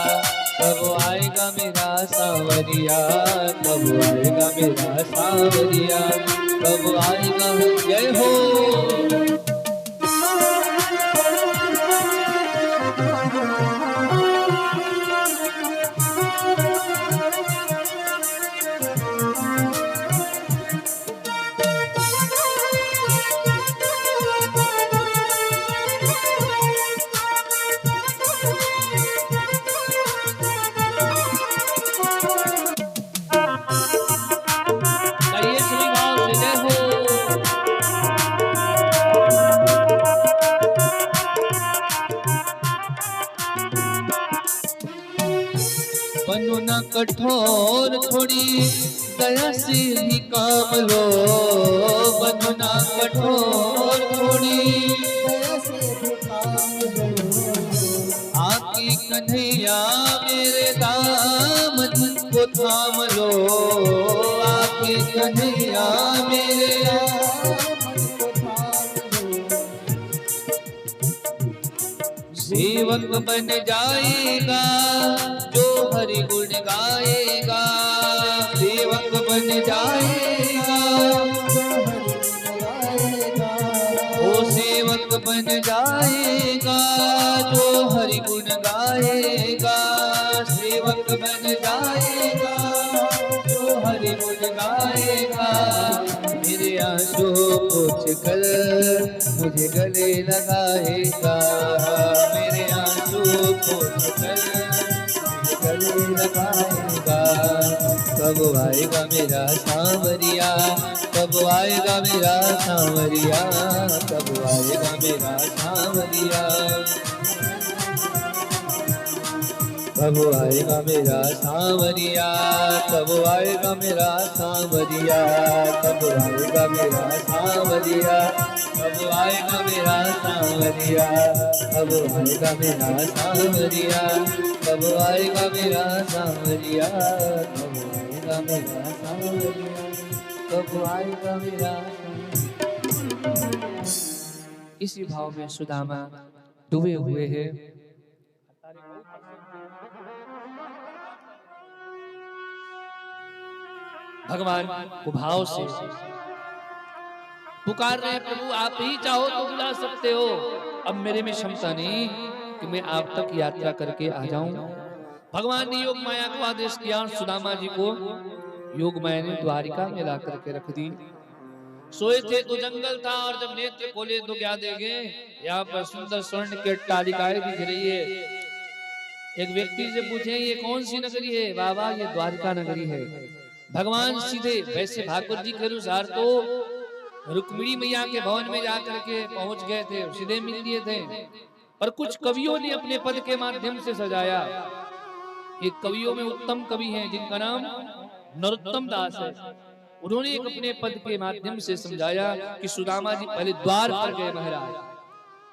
कब आएगा मेरा सांवरिया, कब आएगा मेरा सांवरिया, कब आएगा। जय हो। बनो ना कठोर थोड़ी दया से भी काम लो। बनो ना कठोर थोड़ी दया से भी काम लो। आके कन्हैया मेरे दामन को थाम लो। आके कन्हैया मेरे दामन को थाम लो। सेवक बन जाएगा जो हरि गुण गाएगा। सेवक बन जाएगा वो सेवक बन जाएगा जो हरि गुण गाएगा। सेवक बन जाएगा जो हरि गुण गाएगा। मेरे आंसू पोंछ कर मुझे गले लगाएगा। मेरे आंसू पोंछ कर गले लगाएगा। कब आएगा मेरा सांवरिया, कब आएगा मेरा सांवरिया, कब आएगा मेरा सांवरिया। कब आएगा मेरा सांवरिया, कब आएगा मेरा सांवरिया, कब आएगा मेरा सांवरिया, कब आएगा मेरा सांवरिया, कब आएगा मेरा सांवरिया, कब आएगा मेरा सांवरिया, कब आएगा मेरा सांवरिया, कब आएगा मेरा। इसी भाव में सुदामा डूबे हुए हैं। भगवान को भाव से पुकार रहे हैं, प्रभु आप ही चाहो तो बुला सकते हो, अब मेरे में क्षमता नहीं कि मैं आप तक यात्रा करके आ जाऊं। भगवान ने योग माया को आदेश किया, सुदामा जी को योग माया ने द्वारिका में ला करके रख दी। सोए थे तो जंगल था, और जब नेत्र खोले तो क्या देखे, यहाँ पर सुंदर स्वर्ण की अट्टालिकाएं दिख रही है। एक व्यक्ति से पूछे ये कौन सी नगरी है, बाबा ये द्वारका नगरी है। भगवान सीधे, वैसे भागवत जी के अनुसार तो रुक्मिणी मैया के भवन में जाकर के पहुंच गए थे, सीधे मिल लिए थे, पर कुछ कवियों ने अपने पद के माध्यम से सजाया। एक कवियों में उत्तम कवि हैं जिनका नाम नरोत्तम दास है। उन्होंने एक अपने पद के माध्यम से समझाया कि सुदामा जी पहले द्वार पर गए महाराज,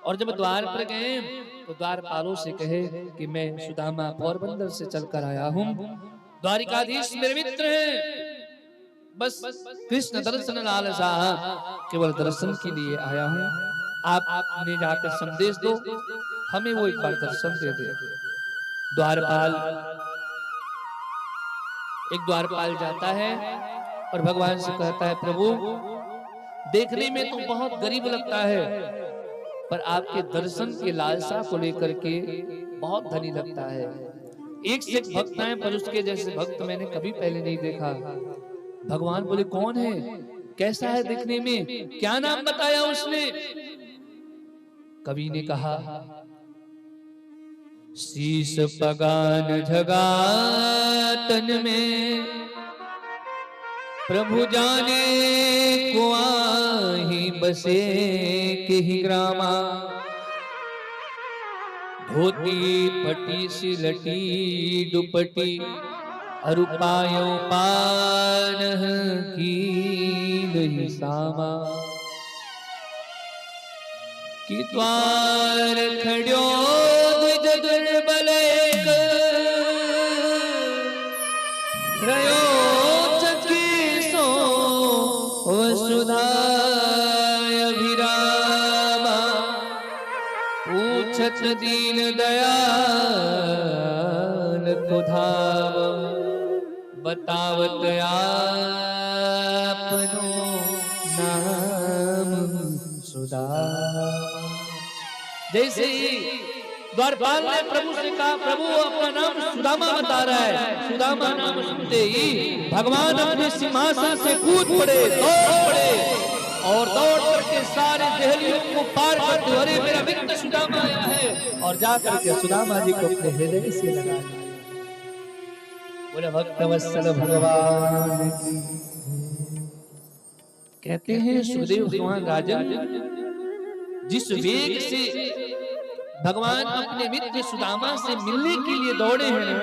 और जब द्वार पर गए तो द्वारपालों से कहे कि मैं सुदामा पोरबंदर से चलकर आया हूँ, द्वारिकाधीश मेरे मित्र हैं, बस कृष्ण दर्शन लालसा, केवल दर्शन के लिए आया हूँ, आपने जाकर संदेश दो, हमें वो एक बार दर्शन दे दे। द्वारपाल, एक द्वारपाल जाता है और भगवान से कहता है, प्रभु देखने में तो बहुत गरीब लगता है, पर आपके दर्शन के लालसा को लेकर के बहुत धनी लगता है। एक से एक भक्त हैं, पर उसके जैसे भक्त मैंने कभी पहले नहीं देखा। भगवान बोले कौन है, कैसा है देखने में, क्या नाम बताया उसने। कवि ने कहा, शीश पगान झगातन में प्रभु जाने को आही बसे के ही ग्रामा, धोती पटी सिलटी दुपटी अरुपायो पान की नहीं सामा, कि द्वार खड़ो दुर्बल रयो चकी सो वसुधा अभिरामा, पूछत दीन दयाल को धाम, बतावत आपनो नाम सुदामा। जैसे ही द्वारपाल ने प्रभु से कहा, प्रभु अपना नाम सुदामा बता रहा है, सुदामा नाम सुनते ही भगवान अपने सिंहासन से कूद पड़े, दौड़ पड़े, और दौड़ करके सारे देहलियों को पार करते, अरे मेरा मित्र सुदामा आया है, और जाकर के सुदामा जी को अपने हृदय से लगा लिया। बोले भक्त वत्सल भगवान की। कहते हैं सुखदेव भगवान राजन, जिस वेग से भगवान अपने मित्र सुदामा से मिलने के लिए दौड़े हैं,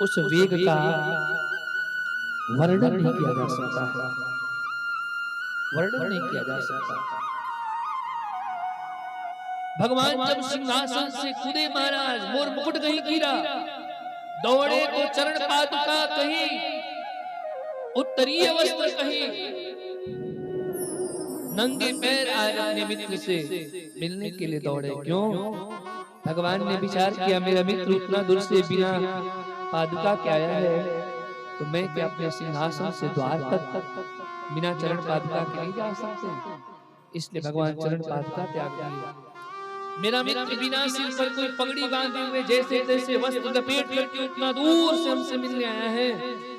उस वेग का वर्णन नहीं किया जा सकता है, वर्णन नहीं किया जा सकता। भगवान जब सिंहासन से कूदे महाराज, मोर मुकुट कहीं गिरा, दौड़े तो चरण पादुका कहीं, उत्तरीय वस्त्र कहीं, नंगे पैर आए अपने मित्र से मिलने के लिए दौड़े। क्यों? भगवान ने विचार किया, मेरा मित्र उतना दूर से बिना पादुका के आया है, तो मैं क्या अपने सिंहासन से द्वार तक बिना चरण पादुका के नहीं जा सकते, इसलिए भगवान चरण पादुका त्याग दिए। मेरा मित्र बिना सिर पर कोई पगड़ी बांधे हुए जैसे तैसे वस्त्र लपेट करके उतना दूर से हमसे मिलने आया है,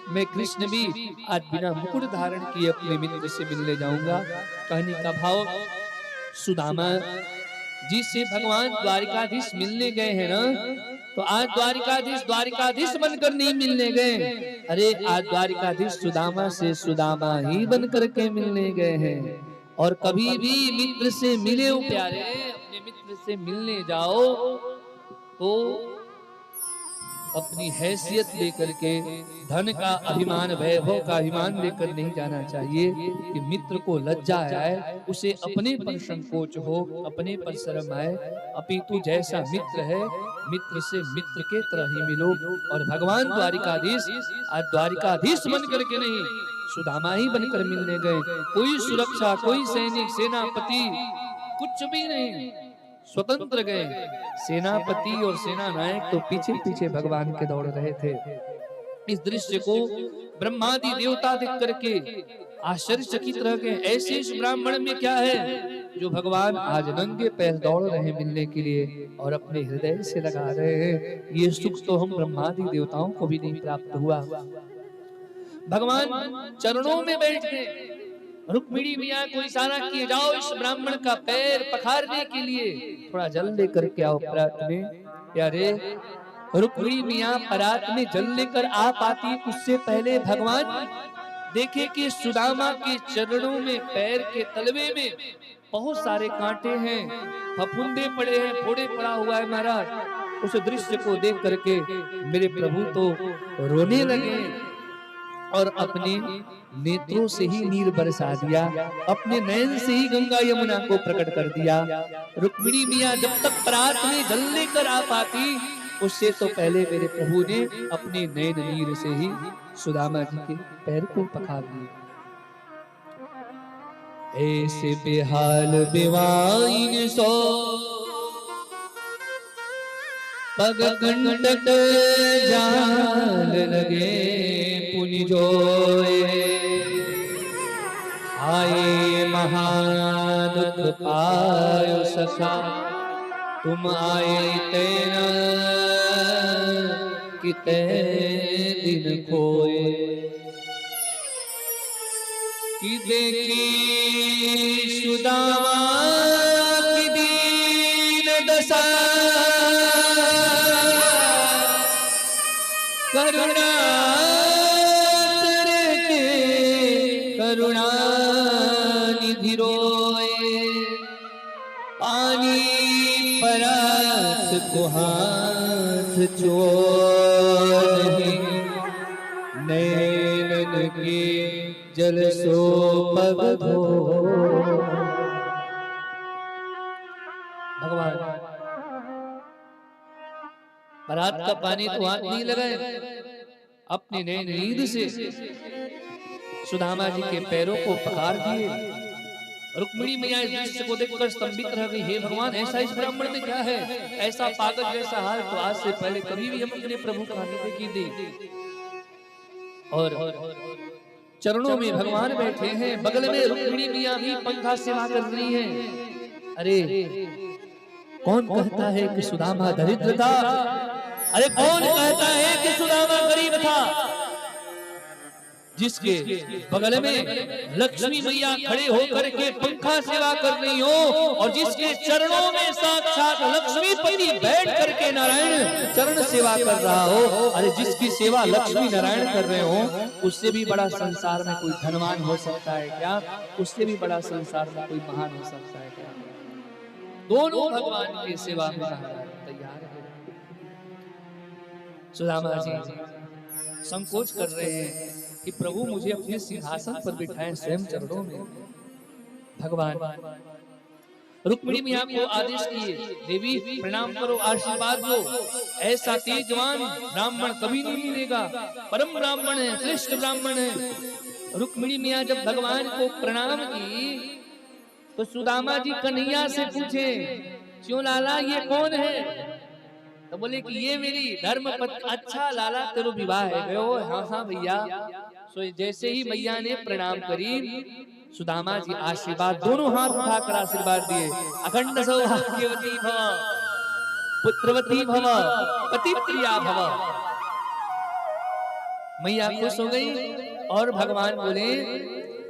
मैं कृष्ण भी आज बिना मुकुट धारण किए अपने मित्र से मिलने जाऊंगा। कहने का भाव, सुदामा जी से भगवान द्वारिकाधीश मिलने गए हैं ना, तो आज द्वारिकाधीश बनकर नहीं मिलने गए, अरे आज द्वारिकाधीश सुदामा से सुदामा ही बनकर के मिलने गए हैं। और कभी भी मित्र से मिले हो प्यारे, अपने मित्र से मिलने जाओ तो अपनी हैसियत लेकर के, धन का अभिमान, वैभव का अभिमान लेकर नहीं जाना चाहिए कि मित्र को लज्जा आए, उसे अपने पर संकोच हो, अपने पर शर्म आए। अपितु जैसा मित्र है, मित्र से मित्र के तरह ही मिलो। और भगवान द्वारिकाधीश आज द्वारिकाधीश बन करके नहीं, सुदामा ही बनकर मिलने गए। कोई सुरक्षा, कोई सैनिक, सेनापति कुछ भी नहीं, स्वतंत्र गए। सेनापति और सेना नायक तो पीछे पीछे भगवान के दौड़ रहे थे। इस दृश्य को ब्रह्मादि देवता देख करके आश्चर्यचकित रह गए। ऐसे इस ब्राह्मण में क्या है जो भगवान आज नंगे पैर दौड़ रहे मिलने के लिए और अपने हृदय से लगा रहे हैं। ये सुख तो हम ब्रह्मादि देवताओं को भी नहीं प्राप्त हुआ। भगवान चरणों में बैठ गए। रुक्मिणी मियां को इशारा किए, जाओ इस ब्राह्मण का पैर पखारने के लिए थोड़ा जल लेकर के आओ परात में। प्यारे, रुक्मिणी मियां परात में जल लेकर आ पाती, उससे पहले भगवान देखे कि सुदामा के चरणों में, पैर के तलवे में बहुत सारे कांटे हैं, फफूंदे पड़े हैं, फोड़े पड़ा हुआ है। महाराज, उस दृश्य को देख करके मेरे प्रभु तो रोने लगे और अपने नेत्रों से ही नीर बरसा दिया, अपने नयन से ही गंगा यमुना को प्रकट कर दिया। रुक्मिणी मियां जब तक परात में जल लेकर आ पाती, उससे तो पहले मेरे प्रभु ने अपने नयन नीर से ही सुदामा जी के पैर को पखार दिया। ऐसे बेहाल बेवाइन सो पग कंटक जान लगे पुनि जोए, आए महादुख पायो सखा, तुम आए तेना किते दिन खोए। कि देखी सुदामा की दीन दशा, करुणा करके करुणा निधि रोए, पानी परात को हाथ छोड़, नैनन के जल सो पग धो। भगवान बरात का पानी तो हाथ नहीं लगाए, अपने नैन नींद से सुदामा जी के पैरों को पखार दिए। रुक्मिणी मैया इस दृश्य को देखकर स्तंभित रह गई। हे भगवान, ऐसा इस ब्राह्मण में क्या है? ऐसा पागल जैसा हाल तो आज से पहले कभी भी हम अपने प्रभु का नहीं देखी थी। और चरणों में भगवान बैठे हैं, बगल में रुक्मिणी मियां भी पंखा सेवा कर रही हैं। अरे कौन कहता है कि सुदामा दरिद्र था? अरे कौन कहता है कि सुदामा गरीब था? जिसके बगल में लक्ष्मी मैया खड़े होकर के पंखा सेवा कर रही हो और जिसके चरणों में साक्षात लक्ष्मीपति बैठ करके नारायण चरण सेवा कर रहा हो, अरे जिसकी सेवा लक्ष्मी नारायण कर रहे हो, उससे भी बड़ा संसार में कोई धनवान हो सकता है क्या? उससे भी बड़ा संसार में कोई महान हो सकता है क्या? दोनों भगवान की सेवा में तैयार है। सुदामा जी संकोच कर रहे हैं कि प्रभु मुझे अपने सिंहासन पर बिठाएं स्वयं चरणों में। भगवान रुक्मिणी मियां को आदेश किए, देवी प्रणाम करो, आशीर्वाद लो। ऐसा तेजवान ब्राह्मण कभी नहीं मिलेगा, परम ब्राह्मण है, श्रेष्ठ ब्राह्मण है। रुक्मिणी मियां जब भगवान को प्रणाम की तो सुदामा जी कन्हैया से पूछे, क्यों लाला ये कौन है? तो बोले कि ये मेरी धर्म पत्नी। अच्छा लाला तेरो विवाह है गयो? हाँ हाँ भैया। सो जैसे ही मैया ने प्रणाम करी, सुदामा जी आशीर्वाद दोनों हाथ उठाकर आशीर्वाद दिए। अखंड सौभाग्यवती भव, पुत्रवती भव, पति प्रिया भव। मैया खुश हो गई और भगवान बोले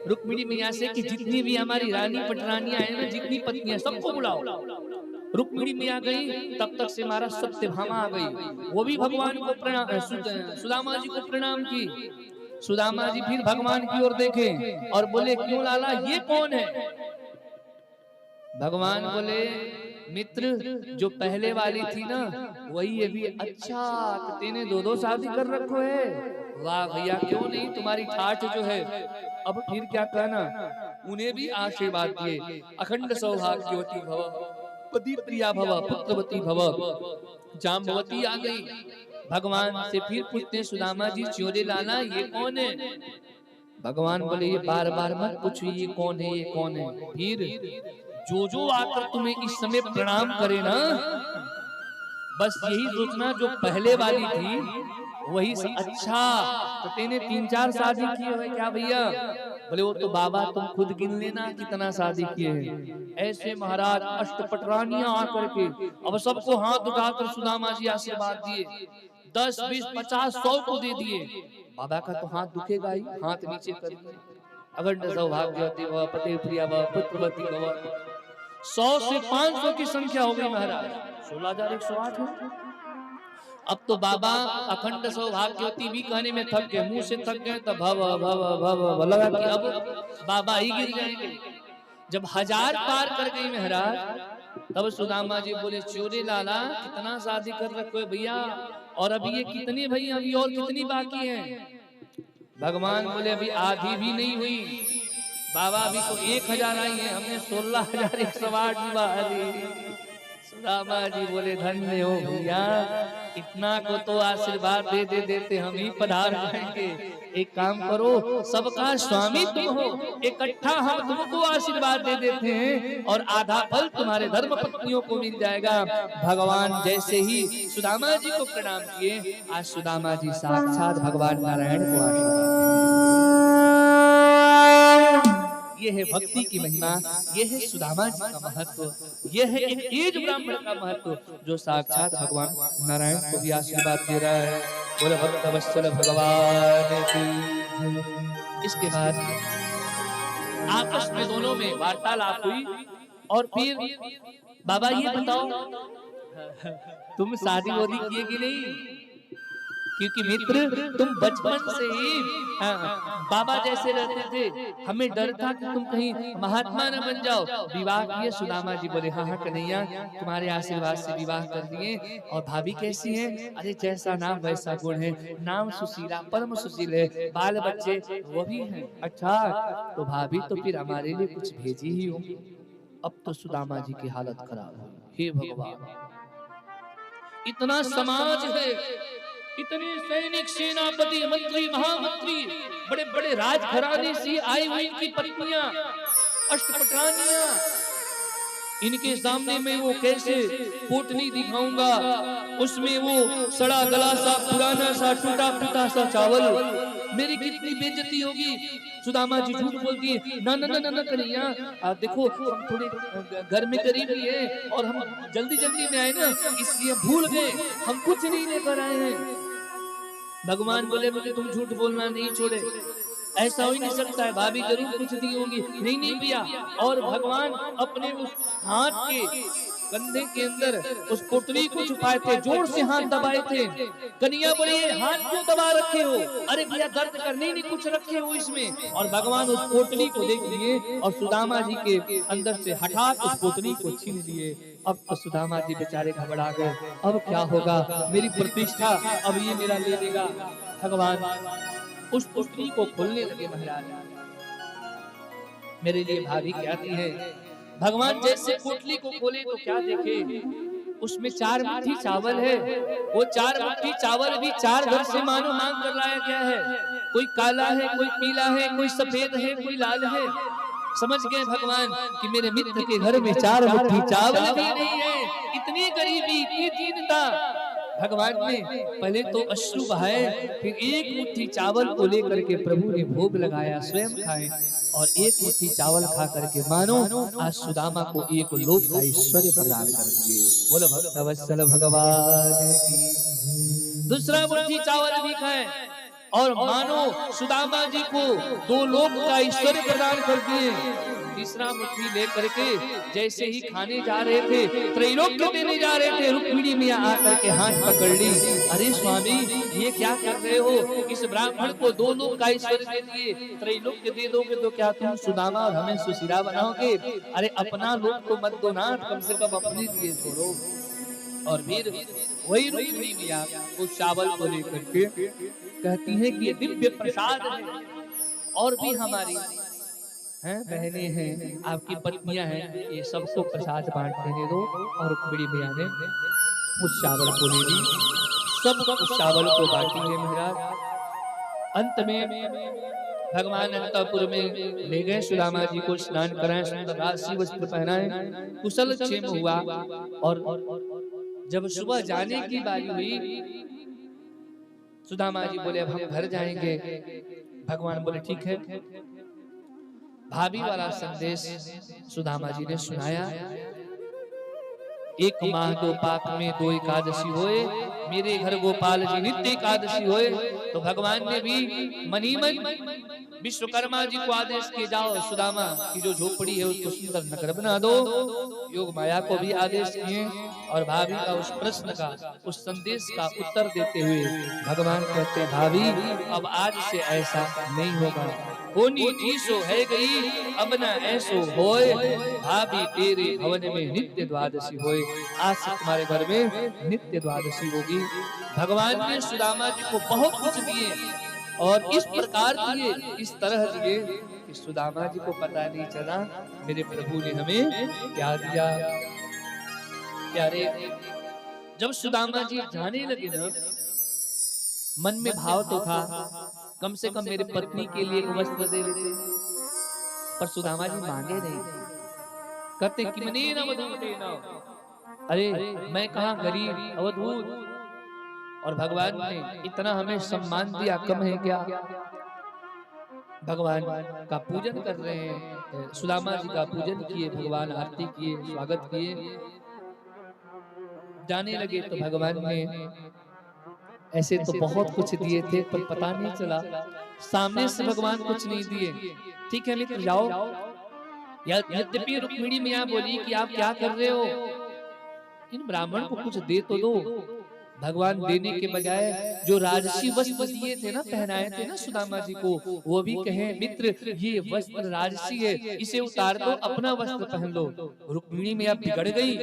रुक्मिणी मैया से कि जितनी भी हमारी रानी पटरानियां हैं ना, जितनी पत्नियां, सबको बुलाओ। रुक्मिणी मैया गई, तब तक से महाराज सत्यभामा आ गई। वो भी भगवान को प्रणाम, सुदामा जी को प्रणाम की। सुदामा जी फिर भगवान की ओर देखे और बोले, क्यों लाला ये कौन है? भगवान बोले, मित्र जो पहले वाली थी ना वही अभी अच्छा तो तेने दो दो शादी कर रखो है। वाह भैया क्यों नहीं, तुम्हारी ठाठ जो है। अब फिर क्या कहना, उन्हें भी आशीर्वाद दिए, अखंड सौभाग्यवती भव, पति प्रिया भव, पुत्रवती भव। जाम्बवती आ गई, भगवान से फिर पूछते सुदामा जी च्योरे लाला ये कौन है। भगवान बोले ये बार बार मत पूछो ये कौन है, ये कौन है। फिर जो जो आकर तुम्हें इस समय प्रणाम करे ना, बस यही सोचना जो पहले वाली थी वही अच्छा। तो तेने 3-4 शादी किए हुए क्या भैया? बोले वो तो बाबा तुम खुद गिन लेना कितना शादी किए हैं। ऐसे महाराज अष्टपटरानियां आकर के अब सबको हाथ उठाकर सुदामा जी आशीर्वाद दिए, 10, 20, 50, 100 को दे दिए। बाबा का तो हाथ दुखेगा ही, हाथ नीचे कर दिए। अखंड सौभाग्यवती भव, पति प्रिया भव, पुत्रवती भव। 100 से 500 की संख्या हो गई महाराज, 16,108 है। अब तो बाबा अखंड सौभाग्यवती भी कहने में थक गए, मुंह से थक गए, तो भव भव भव लगा कि अब बाबा ही गिर जाएंगे। जब 1000 पार कर गई महाराज, तब सुदामा जी बोले च्योरे लाला कितना शादी कर रखो है भैया, और अभी ये कितनी भैया अभी और कितनी बाकी है? भगवान बोले अभी आधी भी नहीं हुई बाबा, अभी तो 1000 आई है, हमने 16,108 निभा ली। सुदामा जी बोले धन्य हो भैया, इतना को तो आशीर्वाद दे दे देते हम ही पधार जाएंगे। एक काम करो, सबका स्वामी तुम हो, इकट्ठा हम तुमको आशीर्वाद दे देते हैं और आधा फल तुम्हारे धर्म पत्नियों को मिल जाएगा। भगवान जैसे ही सुदामा जी को प्रणाम किए, आज सुदामा जी साक्षात भगवान नारायण को आशीर्वाद। ये है भक्ति की महिमा, ये है सुदामा जी का महत्व, ये है एक तेज ब्राह्मण का महत्व जो साक्षात भगवान नारायण को भी आशीर्वाद दे रहा है। बोले भक्त वत्सल भगवान की। इसके बाद आपस में दोनों में वार्तालाप हुई और फिर बाबा ये बताओ तुम शादी वादी किए कि नहीं? क्योंकि मित्र तुम बचपन से ही बाबा जैसे रहते थे, हमें डर था कि तुम कहीं महात्मा न बन जाओ। विवाह किए? सुदामा जी बोले हाँ हाँ कन्हैया तुम्हारे आशीर्वाद से विवाह कर दिए। और भाभी कैसी है? अरे जैसा नाम वैसा गुण है, नाम सुशीला परम सुशील है, बाल बच्चे वो भी हैं। अच्छा तो भाभी तो फिर हमारे लिए कुछ भेजी ही होगी। अब तो सुदामा जी की हालत खराब हुई। हे भगवान, इतना समाज है, इतने सैनिक, सेनापति, मंत्री, महामंत्री, बड़े बड़े राजघराने से आई हुई इनकी पत्नियां, अष्टपटरानियां, इनके सामने में वो कैसे पोटली दिखाऊंगा, उसमें वो सड़ा गला सा, पुराना सा, टूटा फूटा सा चावल, मेरी कितनी बेइज्जती होगी। सुदामा जी झूठ बोलती है, ना ना ना ना कन्हैया देखो हम थोड़े घर में करीब ही है और हम जल्दी जल्दी में आए ना, इसलिए भूल गए, हम कुछ नहीं लेकर आए हैं। भगवान बोले मुझे तुम झूठ बोलना नहीं छोड़े, ऐसा हो ही नहीं सकता है, भाभी जरूर कुछ दी होंगी। नहीं नहीं भैया, और भगवान अपने उस हाथ के कंधे के अंदर उस पोटली को छुपाए थे, जोर से हाथ दबाए थे। कन्हैया बोले हाथ क्यों दबा रखे हो? अरे भैया दर्द करने नहीं कुछ रखे हो इसमें। और भगवान उस पोटली को देख लिए और सुदामा जी के अंदर से हठात उस पोटली को छीन लिए। अब तो सुदामा जी बेचारे घबरा गए, अब क्या होगा, मेरी प्रतिष्ठा अब ये मेरा ले लेगा। भगवान उस पोटली को खोलने लगे। महाराज मेरे लिए भाभी क्या दी है? भगवान जैसे पोटली को खोले तो क्या देखे, उसमें 4 मुट्ठी चावल है। वो 4 मुट्ठी चावल भी 4 घर से मानो मांग कर लाया गया है। कोई काला है, कोई पीला है, कोई सफेद है, कोई लाल है। समझ गए भगवान कि मेरे मित्र के घर में 4 मुट्ठी चावल भी नहीं है। इतनी गरीबी, इतनी दीनता। भगवान ने पहले तो अश्रु बहाए, फिर 1 मुट्ठी चावल को लेकर के प्रभु ने भोग लगाया, स्वयं खाए और 1 मुट्ठी चावल खा करके मानो आज सुदामा को 1 लोक का ऐश्वर्य प्रदान कर दिए। बोलो भक्तवत्सल भगवान की। दूसरा मुट्ठी चावल भी खाए और मानो सुदामा जी को 2 लोक का ईश्वर प्रदान कर दिए। तीसरा मुट्ठी लेकर के जैसे ही खाने जा रहे थे, त्रैलोक्य देने जा रहे थे, रुक्मिणी मियां आकर के हाथ पकड़ ली। अरे स्वामी, ये क्या कर रहे हो? इस ब्राह्मण को 2 लोक का ईश्वर दे दिए, त्रैलोक्य दे दोगे तो क्या तुम सुदामा और हमें सुशीला बनाओगे? अरे अपना लोक तो मत दो ना, कम से कम अपने लिए छोड़ो। और फिर वही रुक्मिणी मियां उस चावल को लेकर के कहती है कि ये दिव्य प्रसाद है, और भी हमारी हैं बहनें हैं, आपकी पत्नियां हैं, ये सबको प्रसाद बांट देने दो। और रुक्मिणी मियां ने उस चावल को ले ली, सब उस चावल को बांटेंगे महाराज। अंत में भगवान अंतपुर में ले गए, सुदामा जी को स्नान कराएं, सुंदर राशि वस्त्र पहनाएं, कुशल क्षेम हुआ। और जब सुबह जाने की बारी हुई, सुदामा जी बोले अब हम घर जाएंगे। भगवान बोले ठीक है। भाभी वाला संदेश सुदामा जी ने सुनाया। 1 माह 2 पाक में 2 एकादशी होए, मेरे घर गोपाल जी नित्य एकादशी होए। तो भगवान ने भी मनी मन विश्वकर्मा जी को आदेश किए, जाओ सुदामा की जो झोपड़ी है उसको सुंदर नगर बना दो। योग माया को भी आदेश किए। और भाभी का उस प्रश्न का, उस संदेश का उत्तर देते हुए भगवान कहते हैं, भाभी अब आज से ऐसा नहीं होगा, होनी ईसो है गई, अब न ऐसो होए। भाभी तेरे भवन में नित्य द्वादशी होए, आज से तुम्हारे घर में नित्य द्वादशी होगी। भगवान ने सुदामा जी को बहुत कुछ दिए, और इस प्रकार दिए, इस तरह दिए कि सुदामा जी को पता नहीं चला मेरे प्रभु ने हमें क्या दिया। प्यारे, जब सुदामा जी जाने लगे ना, मन में भाव तो था कम से कम मेरे पत्नी के लिए एक वस्त्र दे देते, पर सुदामा जी मांगे नहीं, कहते कि मने ना देना। अरे मैं कहाँ गरीब अवधूत, और भगवान ने इतना हमें सम्मान दिया, कम है क्या? भगवान का पूजन कर रहे हैं, सुदामा जी का पूजन किए, भगवान आरती किए, स्वागत किए। जाने लगे तो भगवान ने ऐसे तो बहुत कुछ दिए थे, पर पता नहीं चला, सामने से भगवान कुछ नहीं दिए। ठीक है मित्र जाओ। यद्यपि रुक्मिणी मियां बोली कि आप क्या कर रहे हो, इन ब्राह्मण को कुछ दे तो दो। भगवान देने के बजाय जो राजसी वस्त्र दिए थे ना, पहनाए थे ना सुदामा जी को, वो भी कहे मित्र ये वस्त्र राजसी है, इसे उतार दो, अपना वस्त्र पहन लो। रुक्मिणी मियां बिगड़ गई,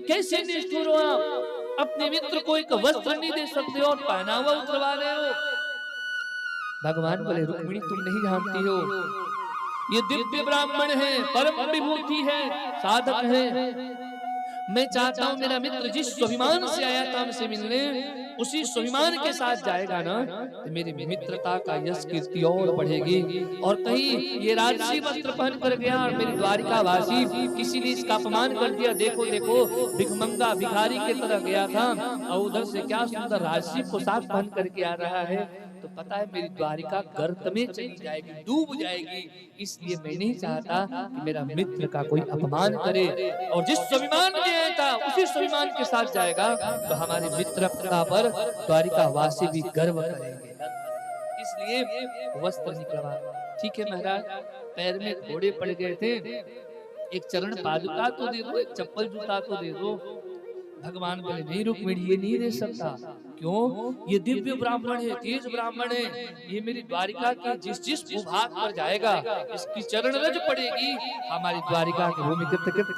कैसे निष्ठुर हो आप, अपने मित्र को एक वस्त्र नहीं दे सकते और पहनावा उतरवा रहे हो। भगवान बोले रुक्मिणी तुम नहीं जानती हो, ये दिव्य ब्राह्मण है, परम विभूति है, साधक है। मैं चाहता हूं मेरा मित्र जिस स्वाभिमान से आया था हमसे मिलने, उसी स्वाभिमान के साथ जाएगा ना, तो मेरी मित्रता का यश कीर्ति और बढ़ेगी। और कहीं ये राजसी वस्त्र पहन कर गया और मेरी द्वारिका वासी किसी ने इसका अपमान कर दिया, देखो देखो भिखमंगा भिखारी की तरह गया था, और उधर से क्या सुंदर राजसी पोशाक पहन करके आ रहा है, तो पता है मेरी द्वारिका गर्त में चली जाएगी, डूब जाएगी। इसलिए मैं नहीं चाहता कि मेरा मित्र का कोई अपमान करे, और जिस स्वाभिमान में आया था उसी स्वाभिमान के साथ जाएगा, तो हमारे मित्रता पर द्वारिका वासी भी गर्व करेंगे। इसलिए वस्त्र निकलवा। ठीक है महाराज, पैर में घोड़े पड़ गए थे, एक चरण पादुका तो दे दो, एक चप्पल जूता तो दे दो। भगवान बोले नहीं रुक्मिणी ये नहीं दे सकता। क्यों? ये दिव्य ब्राह्मण है, तेज ब्राह्मण है, ये मेरी द्वारिका के जिस जिस भूभाग पर जाएगा इसकी चरण रज पड़ेगी, हमारी द्वारिका की भूमि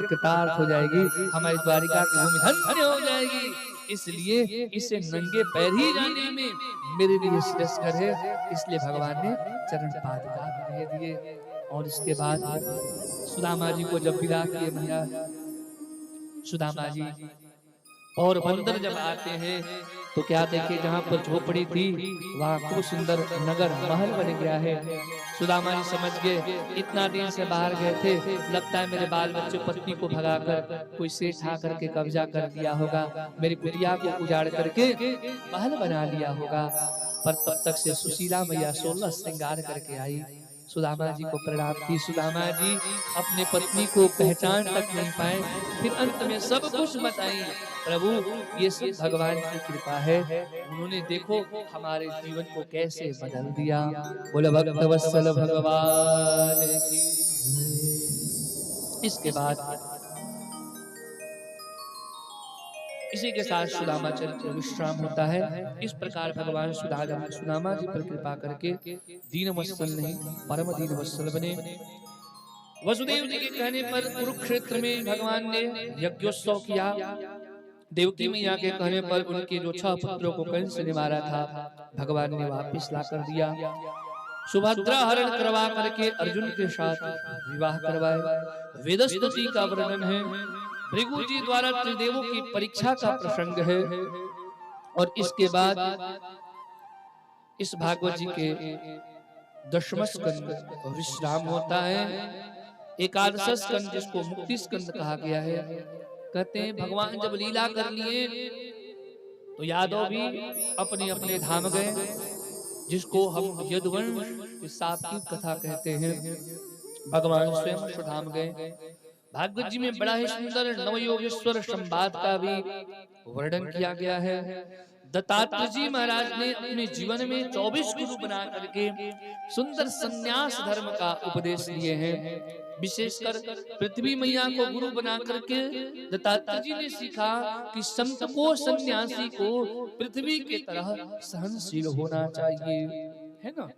कृतार्थ हो जाएगी, हमारी द्वारिका की भूमि धन्य हो जाएगी। इसलिए इसे नंगे पैर ही जाने में मेरे लिए श्रेष्ठकर है। इसलिए भगवान ने चरण पादुका दे दिए। और इसके बाद सुदामा जी को जब विदा किए महाराज, सुदामा जी और बंदर जब आते हैं तो क्या देखे, जहाँ पर झोपड़ी थी वहाँ खूब सुंदर नगर महल बन गया है। सुदामा जी समझ गए इतना दिन से बाहर गए थे, लगता है मेरे बाल बच्चे पत्नी को भगाकर कोई सेठ आकर के कब्जा कर दिया होगा, मेरी कुटिया को उजाड़ करके महल बना लिया होगा। पर तब तक से सुशीला मैया 16 श्रृंगार करके आई। सुदामा जी को प्रणाम की। सुदामा जी अपने पत्नी को पहचान तक नहीं पाए, फिर अंत में सब कुछ बताई। प्रभु ये सब भगवान की कृपा है, उन्होंने देखो हमारे जीवन को कैसे बदल दिया। बोले भक्त वत्सल भगवान की। इसके बाद इसी के साथ सुदामा चरित्र विश्राम होता है। इस प्रकार भगवान सुदामा जी पर कृपा करके दीन वत्सल नहीं परम दीन वत्सल बने। वसुदेव जी के कहने पर कुरुक्षेत्र में भगवान ने यज्ञोत्सव किया। देवकी मैया के कहने पर उनके जो 6 पुत्रों को कंस ने मारा था, भगवान ने वापिस ला कर दिया। सुभद्रा हरण करवा करके अर्जुन के साथ विवाह करवाए। वेदस्तुति का वर्णन है। भृगु जी द्वारा त्रिदेवों की परीक्षा का प्रसंग है। और इसके बाद इस भागवत जी के 10वां स्कंद विश्राम होता है। एकादश स्कंद जिसको मुक्ति स्कंद कहा गया है। कहते हैं भगवान जब लीला कर लिए तो यादव भी अपने अपने धाम गए, जिसको हम यदुवंश के साप की कथा कहते हैं। भगवान स्वयं स्वधाम गए। भागवत जी में बड़ा ही सुंदर नवयोगेश्वर संवाद का भी वर्णन किया गया है। दत्तात्रेय जी महाराज ने अपने जीवन में 24 गुरु बना करके सुंदर संन्यास धर्म का उपदेश दिए हैं। विशेषकर पृथ्वी मैया को गुरु बना करके दत्तात्रेय जी ने सीखा कि संत को सन्यासी को पृथ्वी के तरह सहनशील होना चाहिए, है ना।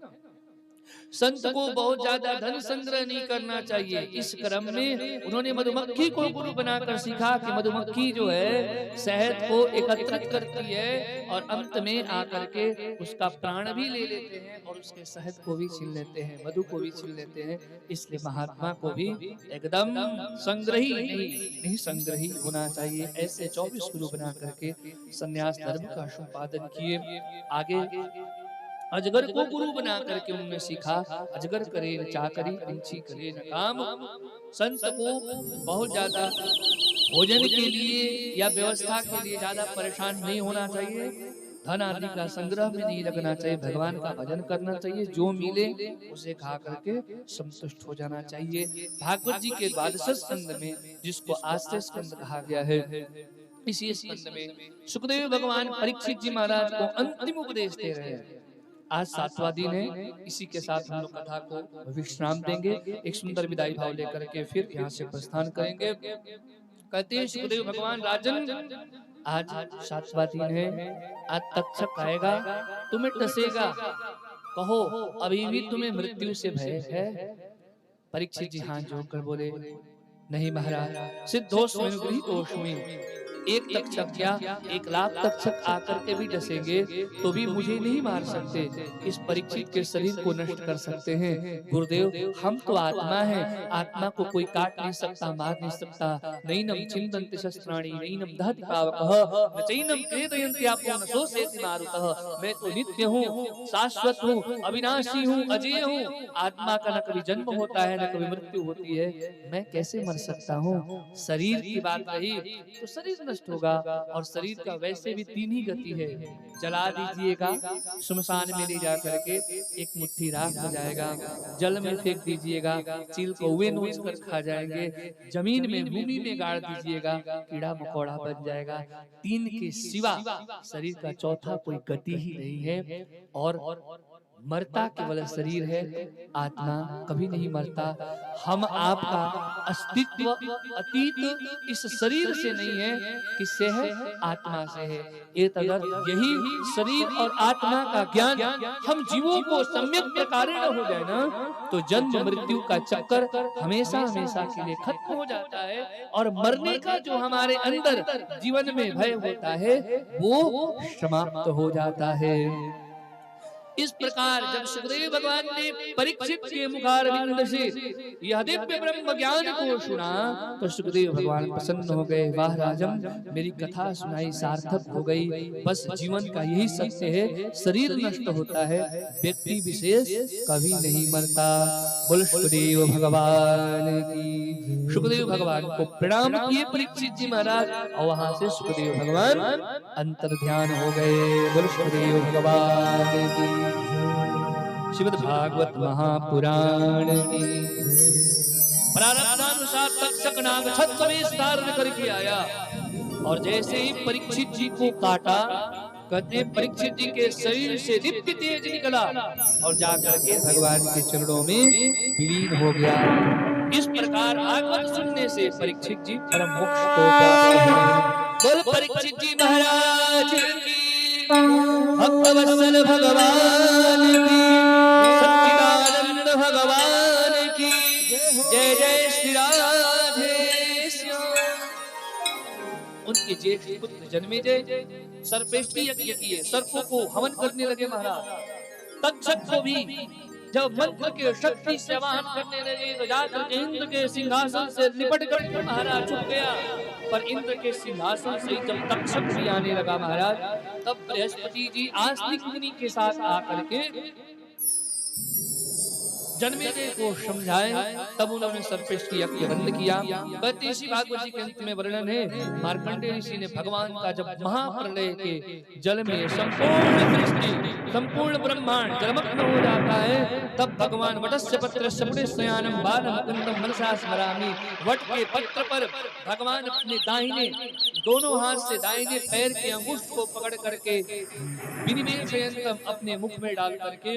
संत को बहुत ज्यादा धन संग्रह नहीं करना चाहिए। इस क्रम में उन्होंने मधुमक्खी को गुरु बनाकर सीखा कि मधुमक्खी जो है शहद को एकत्रित करती है और अंत में आकर के उसका प्राण भी ले लेते हैं और उसके शहद को भी छीन लेते हैं, मधु को भी छीन लेते हैं। इसलिए महात्मा को भी एकदम संग्रही नहीं संग्रही होना चाहिए। ऐसे 24 गुरु बना करके संन्यास धर्म का संपादन किए। आगे अजगर को गुरु बना करके उन्होंने सीखा, अजगर करे न चाकरी पंछी करे न काम। संत को बहुत ज्यादा भोजन के लिए या व्यवस्था के लिए ज्यादा परेशान नहीं होना चाहिए। धन आदि का संग्रह में नहीं लगना चाहिए। भगवान का भजन करना चाहिए, जो मिले उसे खा करके संतुष्ट हो जाना चाहिए। भागवत जी के 12वें स्कंद में, जिसको आश्रय स्कंद कहा गया है, इसी स्कंद में सुखदेव भगवान परीक्षित जी महाराज को अंतिम उपदेश दे रहे हैं। आज 7वां दिन है। इसी के साथ हम लोग कथा को विश्राम देंगे। एक सुंदर विदाई भाव लेकर के फिर यहाँ से प्रस्थान करेंगे। कहते हैं सुखदेव भगवान, राजन आज 7वां दिन है, आज तक्षक आएगा, तुम्हें टसेगा, कहो अभी भी तुम्हें मृत्यु से भय है। परीक्षित जी हाथ जोड़कर बोले, नहीं महाराज, सिद्धोस्मि अनुगृहीतोस्मि। एक तक्षक क्या 1 लाख तक्षक आकर के भी डसेंगे तो भी मुझे नहीं मार सकते, इस परीक्षित के शरीर को नष्ट कर सकते हैं। गुरुदेव हम तो आत्मा है, आत्मा को कोई काट नहीं सकता, मार नहीं सकता। नैनम छिन्दन्ति शस्त्राणि नैनम दहति पावकः न चैनम क्लेदयन्ति आपो न शोषयति मारुतः। मैं तो नित्य हूँ, शाश्वत हूँ, अविनाशी हूँ, अजेय हूँ। आत्मा का न कभी जन्म होता है न कभी मृत्यु होती है, मैं कैसे मर सकता हूँ। शरीर की बात रही तो शरीर नष्ट होगा, और शरीर का वैसे भी 3 ही गति है। जला दीजिएगा, शमशान में ले जा करके एक मुट्ठी राख हो जाएगा। जल में फेंक दीजिएगा, चील कौवे नोच कर खा जाएंगे। जमीन में भूमि में गाड़ दीजिएगा, कीड़ा मकोड़ा बन जाएगा। 3 के सिवा शरीर का चौथा कोई गति ही नहीं है। और मरता केवल शरीर है, आत्मा कभी नहीं मरता। हम आपका अस्तित्व अतीत इस शरीर से नहीं है, किससे है, आत्मा से है। अगर यही शरीर और आत्मा का ज्ञान हम जीवों को सम्यक प्रकार हो जाए ना, तो जन्म मृत्यु का चक्कर हमेशा हमेशा के लिए खत्म हो जाता है। और मरने का जो हमारे अंदर जीवन में भय होता है वो समाप्त हो जाता है। इस प्रकार जब सुखदेव भगवान ने परीक्षित के मुखारविंद से यह दिव्य ब्रह्म ज्ञान को सुना तो सुखदेव भगवान प्रसन्न हो गए। वाह राजन, मेरी कथा सुनाई सार्थक हो गई। बस जीवन का यही सत्य है, शरीर नष्ट होता है, व्यक्ति विशेष कभी नहीं मरता। बोल सुखदेव भगवान की। सुखदेव भगवान को प्रणाम किए परीक्षित जी महाराज, और वहां से सुखदेव भगवान अंतर ध्यान हो गए। बोल सुखदेव भगवान की। श्रीमद् भागवत महापुराण की। प्रारब्धानुसार तक्षक नाग छद्मवेश धारण करके आया और जैसे ही परीक्षित जी को काटा, कहते परीक्षित जी के शरीर से दिव्य तेज निकला और जाकर के भगवान के चरणों में विलीन हो गया। इस प्रकार भागवत सुनने से परीक्षित जी परम मोक्ष को प्राप्त हुए। बोल परीक्षित जी महाराज की, भक्तवत्सल भगवान की, सच्चिदानंद भगवान की जय जय श्री राधे श्याम। उनके ज्येष्ठ पुत्र जन्मेजय सर्पेष्टि यज्ञ किए, सर्पों को हवन करने लगे महाराज। तक्षक को भी जब मंत्र के शक्ति से वाहन करने लगे तो जाकर इंद्र के सिंहासन से लिपट कर महाराज छुप गया। पर इंद्र के सिंहासन से जब तक्षक भी आने लगा महाराज, तब बृहस्पति जी आस्तिक मुनि के साथ आकर के जन्मेजय को समझाए, तब उन्होंने सर्पेष्टि यज्ञ बंद किया। कहते इसी भागवत जी के अंत में वर्णन है, मार्कंडेय ऋषि ने भगवान का जब महाप्रलय के जल में संपूर्ण सृष्टि, संपूर्ण ब्रह्मांड जलमग्न हो जाता है, तब भगवान वटस्य पत्रस्य पुण्यस्यानम बालम कुंदम मनसा स्मरामि, वट के पत्र पर भगवान अपने दाहिने दोनों हाथ से दाहिने पैर के अंगुष्ठ को पकड़ करके विनिमेय संयंत्रम अपने मुख में डाल करके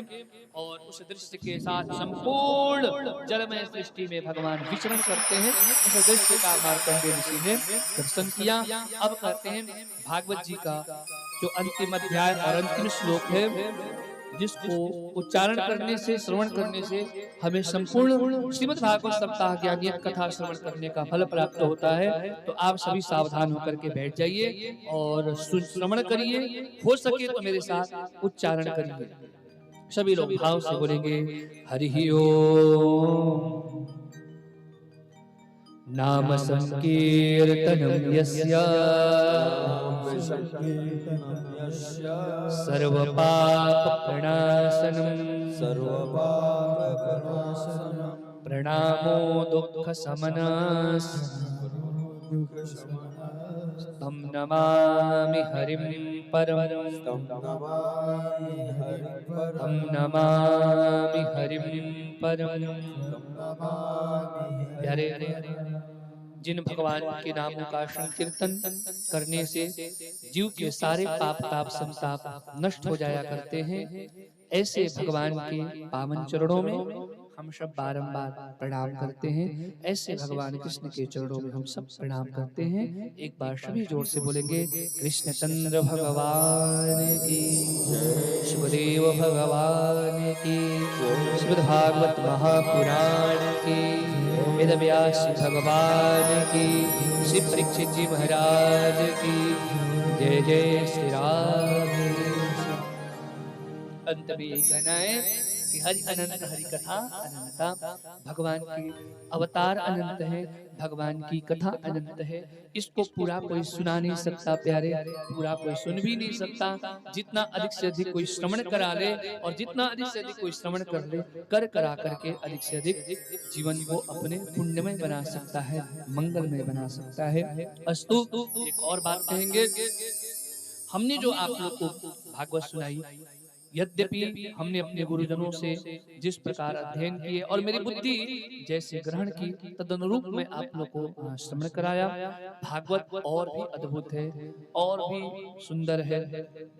और उस दृश्य के साथ संपूर्ण जलमय सृष्टि में भगवान विचरण करते हैं। उस दृश्य का मार्कंडेय ऋषि ने दर्शन किया। अब कहते हैं भागवत जी का जो अंतिम अध्याय और अंतिम श्लोक है, जिसको उच्चारण करने से, श्रवण करने से हमें संपूर्ण श्रीमद् भागवत सप्ताह ज्ञान एक कथा श्रवण करने का फल प्राप्त होता है। तो आप सभी सावधान होकर के बैठ जाइए और श्रवण करिए, हो सके तो मेरे साथ उच्चारण करिए। सभी लोग भाव से बोलेंगे हरि ओम। नाम संकीर्तनं यस्य सर्वपापप्रणाशनं प्रणामो दुःखशमनः तं नमामि हरिं परं, तं नमामि हरिं परं। प्यारे जिन भगवान के नामों का संकीर्तन करने से जीव के सारे पाप ताप संताप नष्ट हो जाया करते हैं, ऐसे भगवान के पावन चरणों में हम सब बारंबार प्रणाम करते हैं। ऐसे भगवान कृष्ण के चरणों में हम सब प्रणाम करते हैं। एक बार सभी जोर से बोलेंगे कृष्ण चंद्र भगवान की, शिवदेव भगवान की, श्रीमद् भागवत महापुराण की, वेद व्यास भगवान की, श्री परीक्षित जी महाराज की जय जय श्री राधे। अंत में यही कहना है कि हरि अनंत, हरि कथा अनंता। भगवान की अवतार अनंत है, भगवान की कथा अनंत है। इसको पूरा कोई सुना नहीं सकता प्यारे, पूरा कोई सुन भी नहीं सकता। जितना अधिक से अधिक कोई श्रवण करा ले और जितना अधिक से अधिक कोई श्रवण कर ले, कर करा करके अधिक से अधिक जीवन को अपने पुण्यमय बना सकता है, मंगलमय बना सकता है। अस्तु एक और बात कहेंगे, हमने जो आप लोग को भागवत सुनाई, यद्यपि हमने अपने गुरुजनों से जिस प्रकार अध्ययन किए और मेरी बुद्धि जैसे ग्रहण की तदनुरूप मैं आप लोग को श्रवण कराया। भागवत और भी अद्भुत है और भी सुंदर है।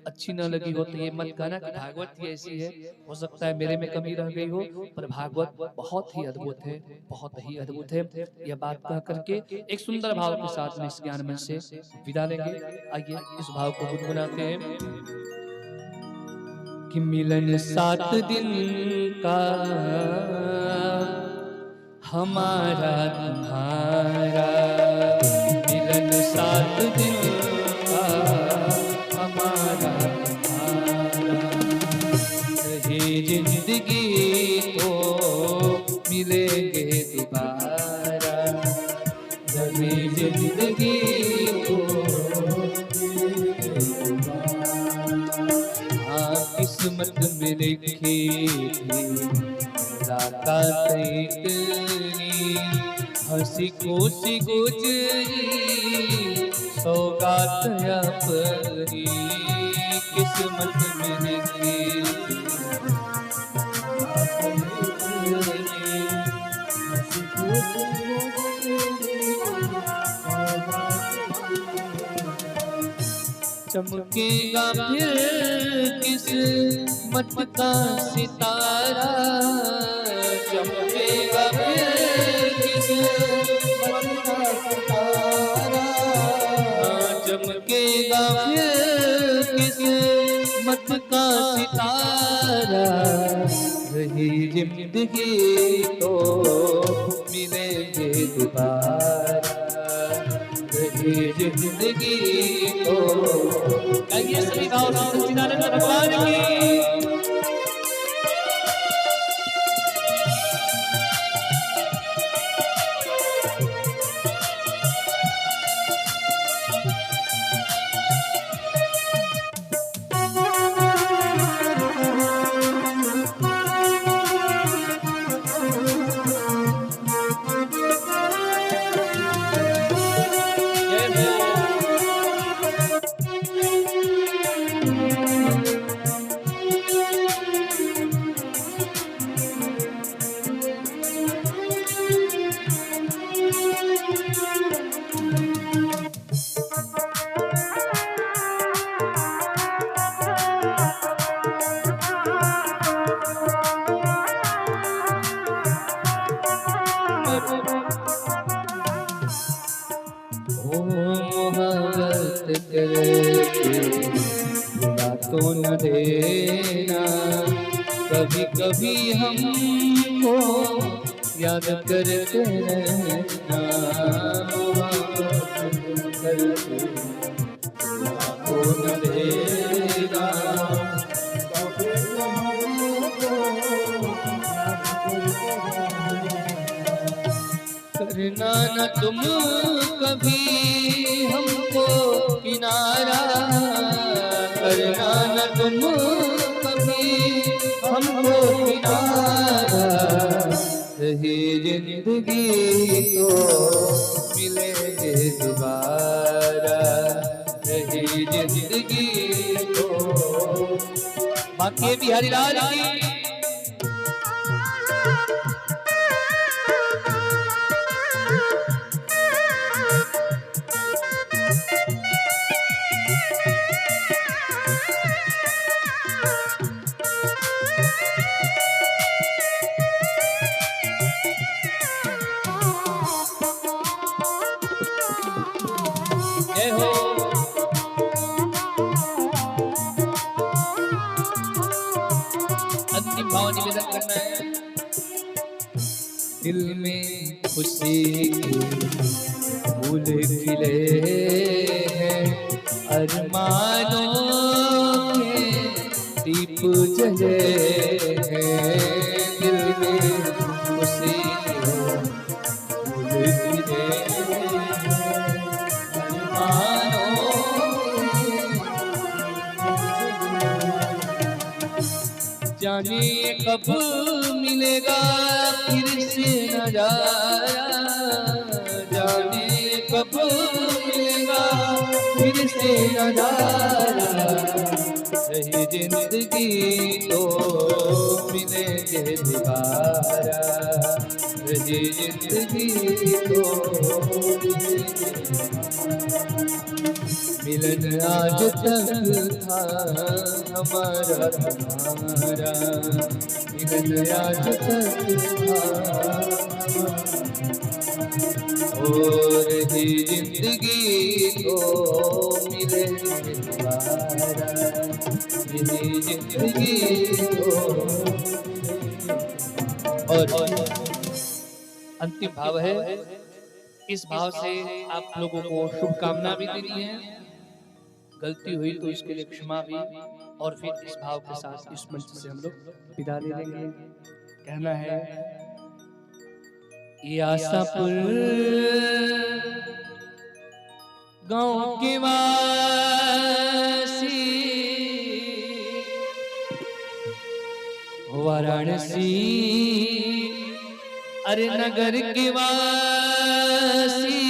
अच्छी न लगी हो तो ये मत कहना कि भागवत ही ऐसी है, हो सकता है मेरे में कमी रह गई हो, पर भागवत बहुत ही अद्भुत है, बहुत ही अद्भुत है। यह बात कह करके एक सुंदर भाव के साथ में इस ज्ञान में से विदा लेंगे। आइए इस भाव को गुनगुनाते हैं कि मिलन 7 दिन का हमारा तुम्हारा, मिलन 7 दिन का हमारा तुम्हारा, रहे जिंदगी तो मिलेंगे दोबारा, रहे जिंदगी तो किस्मत में लिखी थी मुलाकात इतनी, हंसी खुशी गुजरी सौगात अपनी, किस्मत में लिखी थी चमकेगा फिर किस्मत का सितारा, चमकेगा फिर किस्मत का सितारा, चमकेगा फिर किस्मत का सितारा। रही जिंदगी तो मिलेंगे दोबारा, रही जिंदगी तो। गाइए सभी भाव सच्चिदानंद भगवान की। तो न देना, कभी कभी हमको याद करते रहना, तो न देना, करना न तुम कभी हमको किनारा, करना न तुम कभी हमको किनारा। रही जिंदगी तो मिलेंगे दोबारा, रही जिंदगी तो। बाकी बिहारी लाल की। अंतिम भाव निवेदन करना है। दिल में खुशी के फूल खिले हैं, अरमानों के दीप जले हैं। दिल में खुशी के फूल खिले हैं, अरमानों जाने कब मिलेगा फिर से नजारा, जाने कब मिलेगा फिर से नजारा। रही जिंदगी तो मिलेंगे दोबारा, रही जिंदगी तो मिलन आज तक था हमारा तुम्हारा, मिलन आज तक था। और ही जिंदगी तो मिलेंगे दोबारा, यही जिंदगी तो। और अंतिम भाव है, इस भाव से आप लोगों को शुभकामना भी देनी है, गलती हुई तो इसके लिए क्षमा भी, और फिर इस भाव के साथ इस मंच से हम लोग विदा ले लेंगे। कहना है ये आशापुर गांव के वासी, वाराणसी अरे नगर के वासी,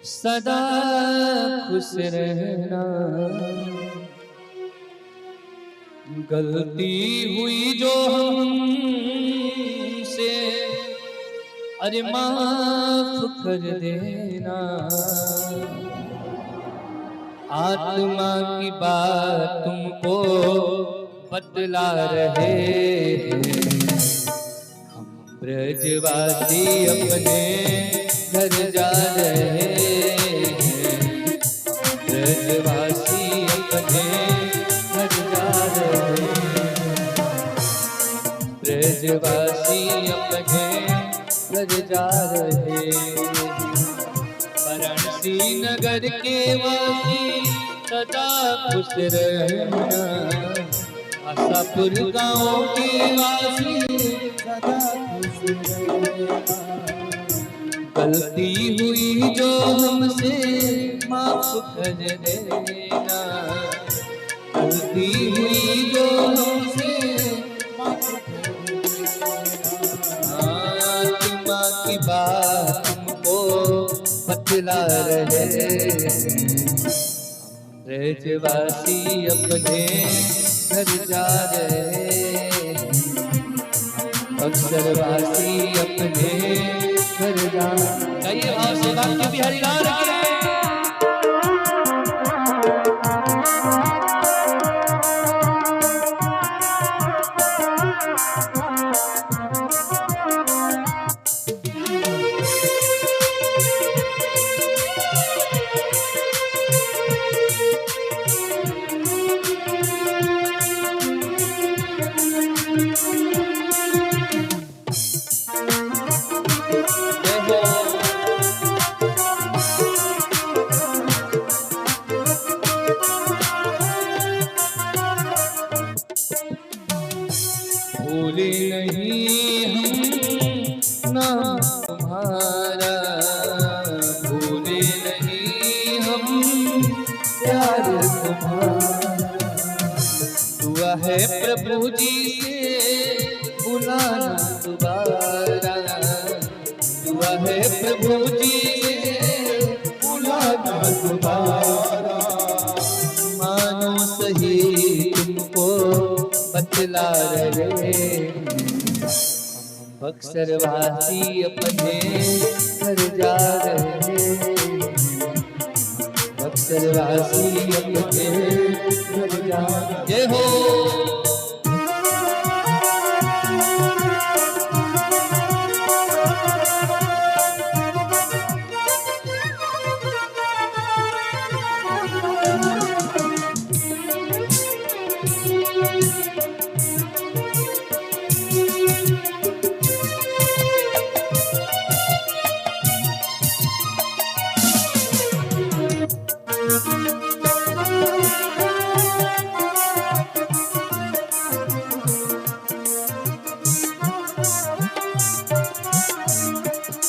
सदा खुश रहना, गलती हुई जो हमसे अरे माफ कर देना, आत्मा की बात तुमको बतला रहे हैं। हम ब्रजवासी अपने घर जा रहे हैं, ब्रजवासी अपने घर जा रहे हैं, ब्रजवासी अपने घर जा रहे हैं। वाराणसी नगर के वासी सदा खुश रहना, आशापुर गाँव के वासी सदा खुश रहना। गलती हुई जो हमसे माफ कर देना, गलती हुई जो हमसे माफ कर देना, आत्मा की बात तुमको बतला रहे हैं। ब्रजवासी अपने घर जा रहे हैं, अक्षरवासी अपने घर जा रहे हैं। और सेवा के बिहारी लाल की भूले नहीं हम नाम तुम्हारा, भूले नहीं हम प्यार तुम्हारा। दुआ है प्रभु जी से बुलाना दोबारा, दुआ है प्रभु जी से बुलाना दोबारा। मानो सही तुमको बतला रहे हैं, बक्सरवासी अपने घर जा रहे हैं, बक्सरवासी अपने घर जा रहे हो।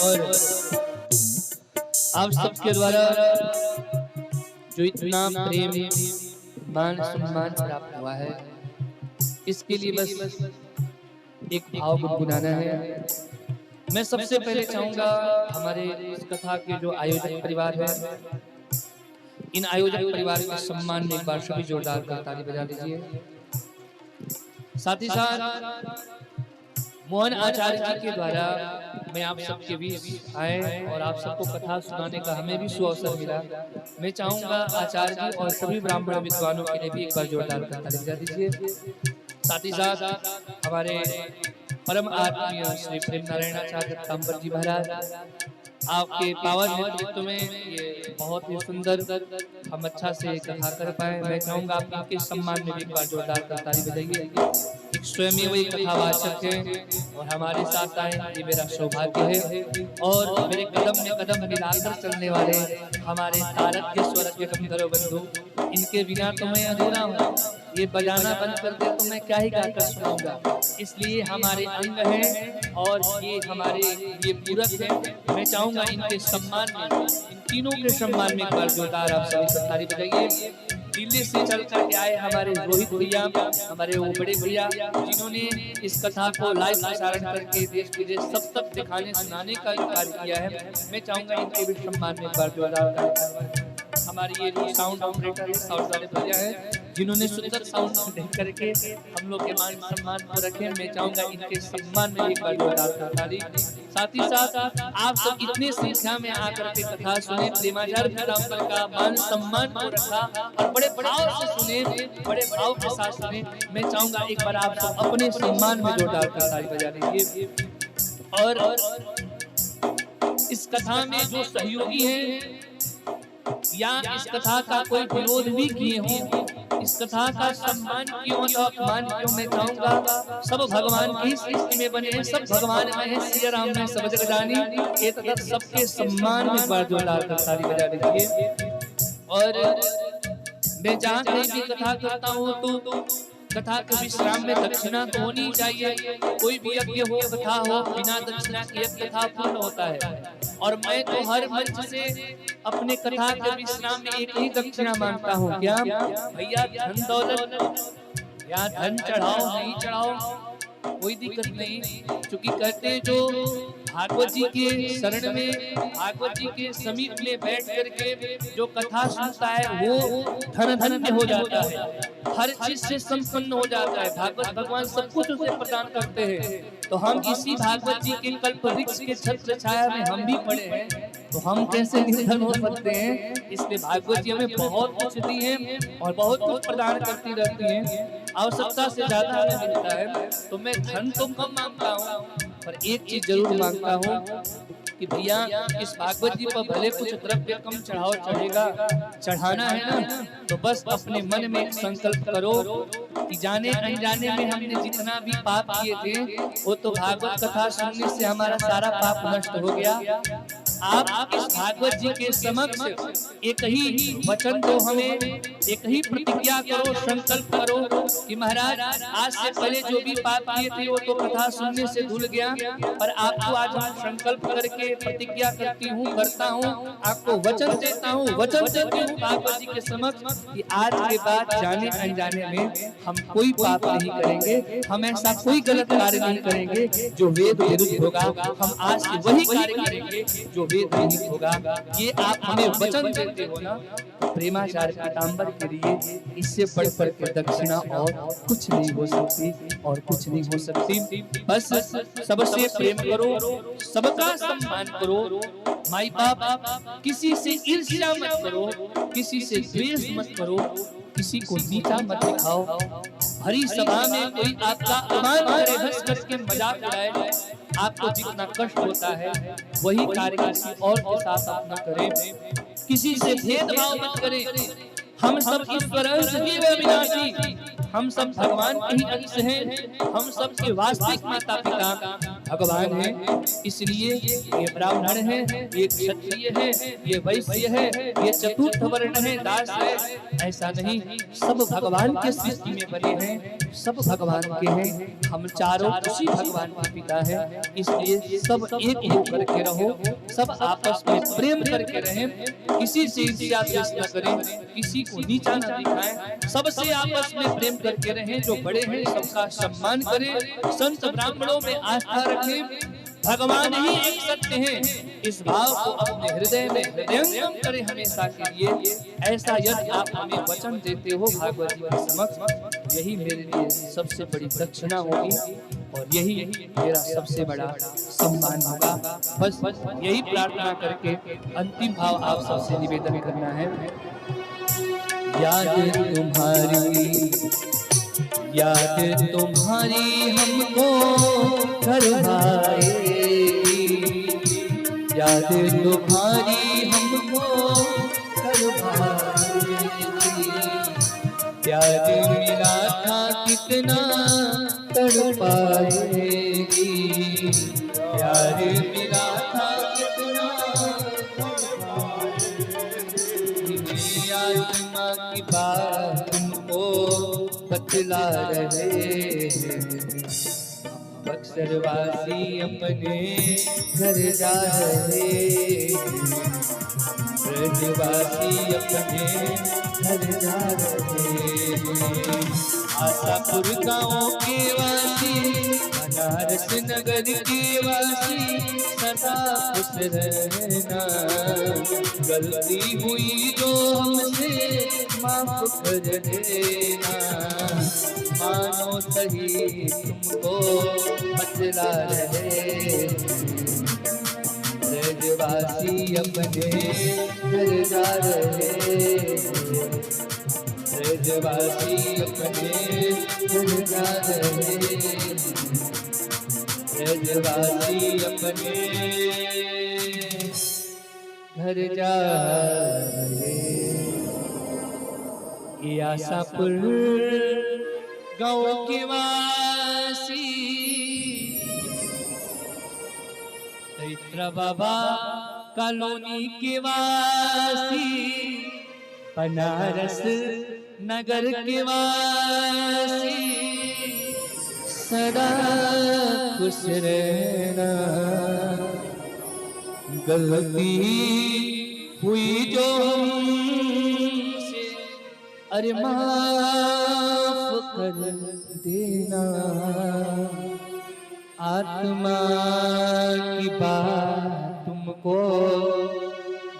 और आप सबके द्वारा जो इतना प्रेम मान सम्मान प्राप्त हुआ है, इसके लिए बस एक भाव गुनगुनाना है। मैं सबसे पहले चाहूंगा हमारे इस कथा के जो आयोजक परिवार है, इन आयोजक परिवार के सम्मान में एक बार सभी जोरदार ताली बजा दीजिए। साथ ही साथ मोहन आचार्य जी के द्वारा मैं आप सबके बीच आए और आप सबको कथा सुनाने का हमें भी सुअवसर मिला। मैं चाहूंगा आचार्य जी और सभी ब्राह्मण विद्वानों के लिए भी एक बार जोरदार ताली बजा दीजिए। साथ ही साथ हमारे परम आत्मीय श्री प्रेम नारायण आचार्य तांबर जी महाराज, आपके पावन नेतृत्व में ये बहुत ही सुंदर हम अच्छा से कथा कर पाए। मैं चाहूंगा आप इनके सम्मान में भी एक बार जोरदार ताली बजाइए। एक स्वयं वही कथावाचक है और हमारे साथ आए, ये मेरा सौभाग्य है। और मेरे कदम में कदम मिलाकर चलने वाले हमारे तारक के स्वर के गंधर्व बंधु, इनके बिना तो मैं अधूरा हूँ। ये बजाना बंद कर दे तो मैं क्या ही गाकर सुनाऊंगा। इसलिए हमारे अंग हैं और ये हमारे ये पूरक है। मैं चाहूंगा इनके सम्मान में, इन तीनों के सम्मान में एक बार जोरदार आप सभी ताली बजाइए। दिल्ली से चल करके आए हमारे रोहित भैया, हमारे वो बड़े भैया, जिन्होंने इस कथा को लाइव प्रसारण करके देश विदेश सब तक दिखाने सुनाने का कार्य किया है। मैं चाहूंगा इनके भी सम्मान में एक बार जोरदार। हमारी ये जो साउंड ऑपरेटर है, साउंड वाले भैया है, जिन्होंने सुंदर साउंड देख करके हम लोग के मान सम्मान को रखे। मैं चाहूंगा इनके सम्मान में एक बार जोरदार ताली। साथ ही साथ आप सब इतने संख्या में आकर के कथा सुने, प्रेमाचार्य पीताम्बर का मान सम्मान को रखा और बड़े भाव से सुने, बड़े भाव के साथ सुने। मैं चाहूंगा एक बार आप सब अपने सम्मान में जोरदार ताली बजा दीजिए। और इस कथा में जो सहयोगी हैं या इस कथा का कोई विरोध भी किए हों, इस कथा का सम्मान क्यों या अपमान क्यों, मैं चाहूंगा सब भगवान की सृष्टि में बने हैं, सब भगवान में है, सिया राम में सब जग जानी। ये तथा सबके सम्मान में एक बार जोरदार ताली बजा दीजिए। और मैं जहाँ कहीं भी कथा करता हूँ तो कथा के विश्राम में दक्षिणा तो होनी चाहिए। कोई भी यज्ञ हो, कथा हो, बिना दक्षिणा के यज्ञ कथा पूर्ण होता है। और मैं तो हर मंच से अपने कथा के विश्राम में एक ही दक्षिणा मांगता हूँ, क्या भैया धन दौलत या धन चढ़ाओ नहीं चढ़ाओ कोई दिक्कत नहीं, क्योंकि कहते जो भागवत जी के शरण में, भागवत जी के समीप में बैठ करके जो कथा सुनता है वो धन धन में हो जाता है, हर चीज से संपन्न हो जाता है। भागवत भगवान सब कुछ उसे प्रदान करते हैं। तो हम इसी भागवत जी के कल्प वृक्ष के छत्र छाया में हम भी पड़े हैं, तो हम कैसे निर्धन हो सकते हैं। इसलिए भागवत जी हमें बहुत कुछ दी है और बहुत कुछ प्रदान करती रहती हैं, आवश्यकता से ज्यादा हमें मिलता है। तो मैं धन तो कम मांगता हूँ, पर एक चीज जरूर मांगता हूँ कि भैया इस भागवत जी पर भले कुछ द्रव्य कम चढ़ाओ, चढ़ेगा, चढ़ाना है ना, तो बस अपने मन में एक संकल्प करो कि जाने अनजाने में हमने जितना भी पाप किए थे वो तो भागवत कथा सुनने से हमारा सारा पाप नष्ट हो गया। आप इस भागवत जी के समक्ष एक ही वचन दो, हमें एक ही प्रतिज्ञा करो, संकल्प करो कि महाराज आज से पहले जो भी पाप किए थे वो तो कथा सुनने से धुल गया, पर आपको आज हम संकल्प करके प्रतिज्ञा करता हूँ, आपको वचन देता हूँ, वचन देती हूँ भागवत जी के समक्ष कि आज के बाद जाने अनजाने में हम कोई पाप नहीं करेंगे, हम ऐसा कोई गलत कार्य नहीं करेंगे जो वेद विरुद्ध होगा। हम आज से वही कार्य करेंगे जो वेद विरुद्ध होगा। ये आप हमें वचन देते हो ना, प्रेमाचार्य पीताम्बर के लिए इससे बढ़ के दक्षिणा और कुछ नहीं हो सकती, और कुछ नहीं हो सकती। बस सबसे प्रेम करो, सबका सम्मान करो, माई बाप किसी से ईर्ष्या मत करो, किसी से द्वेष मत करो, किसी को नीचा मत दिखाओ। भरी सभा में कोई आपका अपमान करे, हंस करके मजाक उड़ाए, आपको जितना कष्ट होता है वही कार्य किसी और के साथ आप न करें। किसी से भेदभाव मत करें। हम सब ईश्वर अविनाशी, हम सब भगवान के ही अंश हैं, हम सब के वास्तविक माता पिता भगवान हैं। इसलिए ये ब्राह्मण है, ये क्षत्रिय है, ये वैश्य है, ये चतुर्थ वर्ण है, दास है, ऐसा नहीं, सब भगवान के सृष्टि में बने हैं, सब भगवान के हैं। हम चारों उसी भगवान के पिता हैं। इसलिए सब एक होकर के रहो, सब आपस में प्रेम करके रहें, किसी से ईर्ष्या द्वेष न करें, किसी को नीचा न दिखाएं, सबसे आपस में प्रेम करके रहें। जो बड़े हैं सबका सम्मान करें, संत ब्राह्मणों में आस्था रखें, भगवान ही एक सत्य हैं, इस भाव को अपने हृदय में हृदयंगम करें हमेशा के लिए। ऐसा यदि आप हमें वचन देते हो भागवत जी के समक्ष, यही मेरे लिए सबसे बड़ी दक्षिणा होगी और यही मेरा सबसे बड़ा सम्मान होगा। बस यही प्रार्थना करके अंतिम भाव आप सबसे निवेदन करना है। याद तुम्हारी हमको करवाएगी, याद तुम्हारी हमको करवाएगी, याद मिला था कितना तड़पाएगी, याद मिला था कितना तड़पाएगी, आत्मा की बात तुमको बतला रहे हैं, बक्सरवासी अपने घर जा रहे हैं, ब्रजवासी अपने घर जा रहे हैं, आशापुर गाँव के वासी मना बनारस नगर के वासी सदा खुश रहना। गलती हुई जो हमसे माफ कर देना। मानो सही तुमको बतला रहे ब्रजवासी अपने घर जा रहे। ब्रजवासी अपने घर जा रहे। ब्रजवासी अपने घर जा रहे। ये आशापुर गाँव के वासी चैत्र बाबा कॉलोनी के वासी बनारस नगर के वासी सदा खुश रहना। गलती हुई जो हमसे अरे माफ कर देना। आत्मा की बात तुमको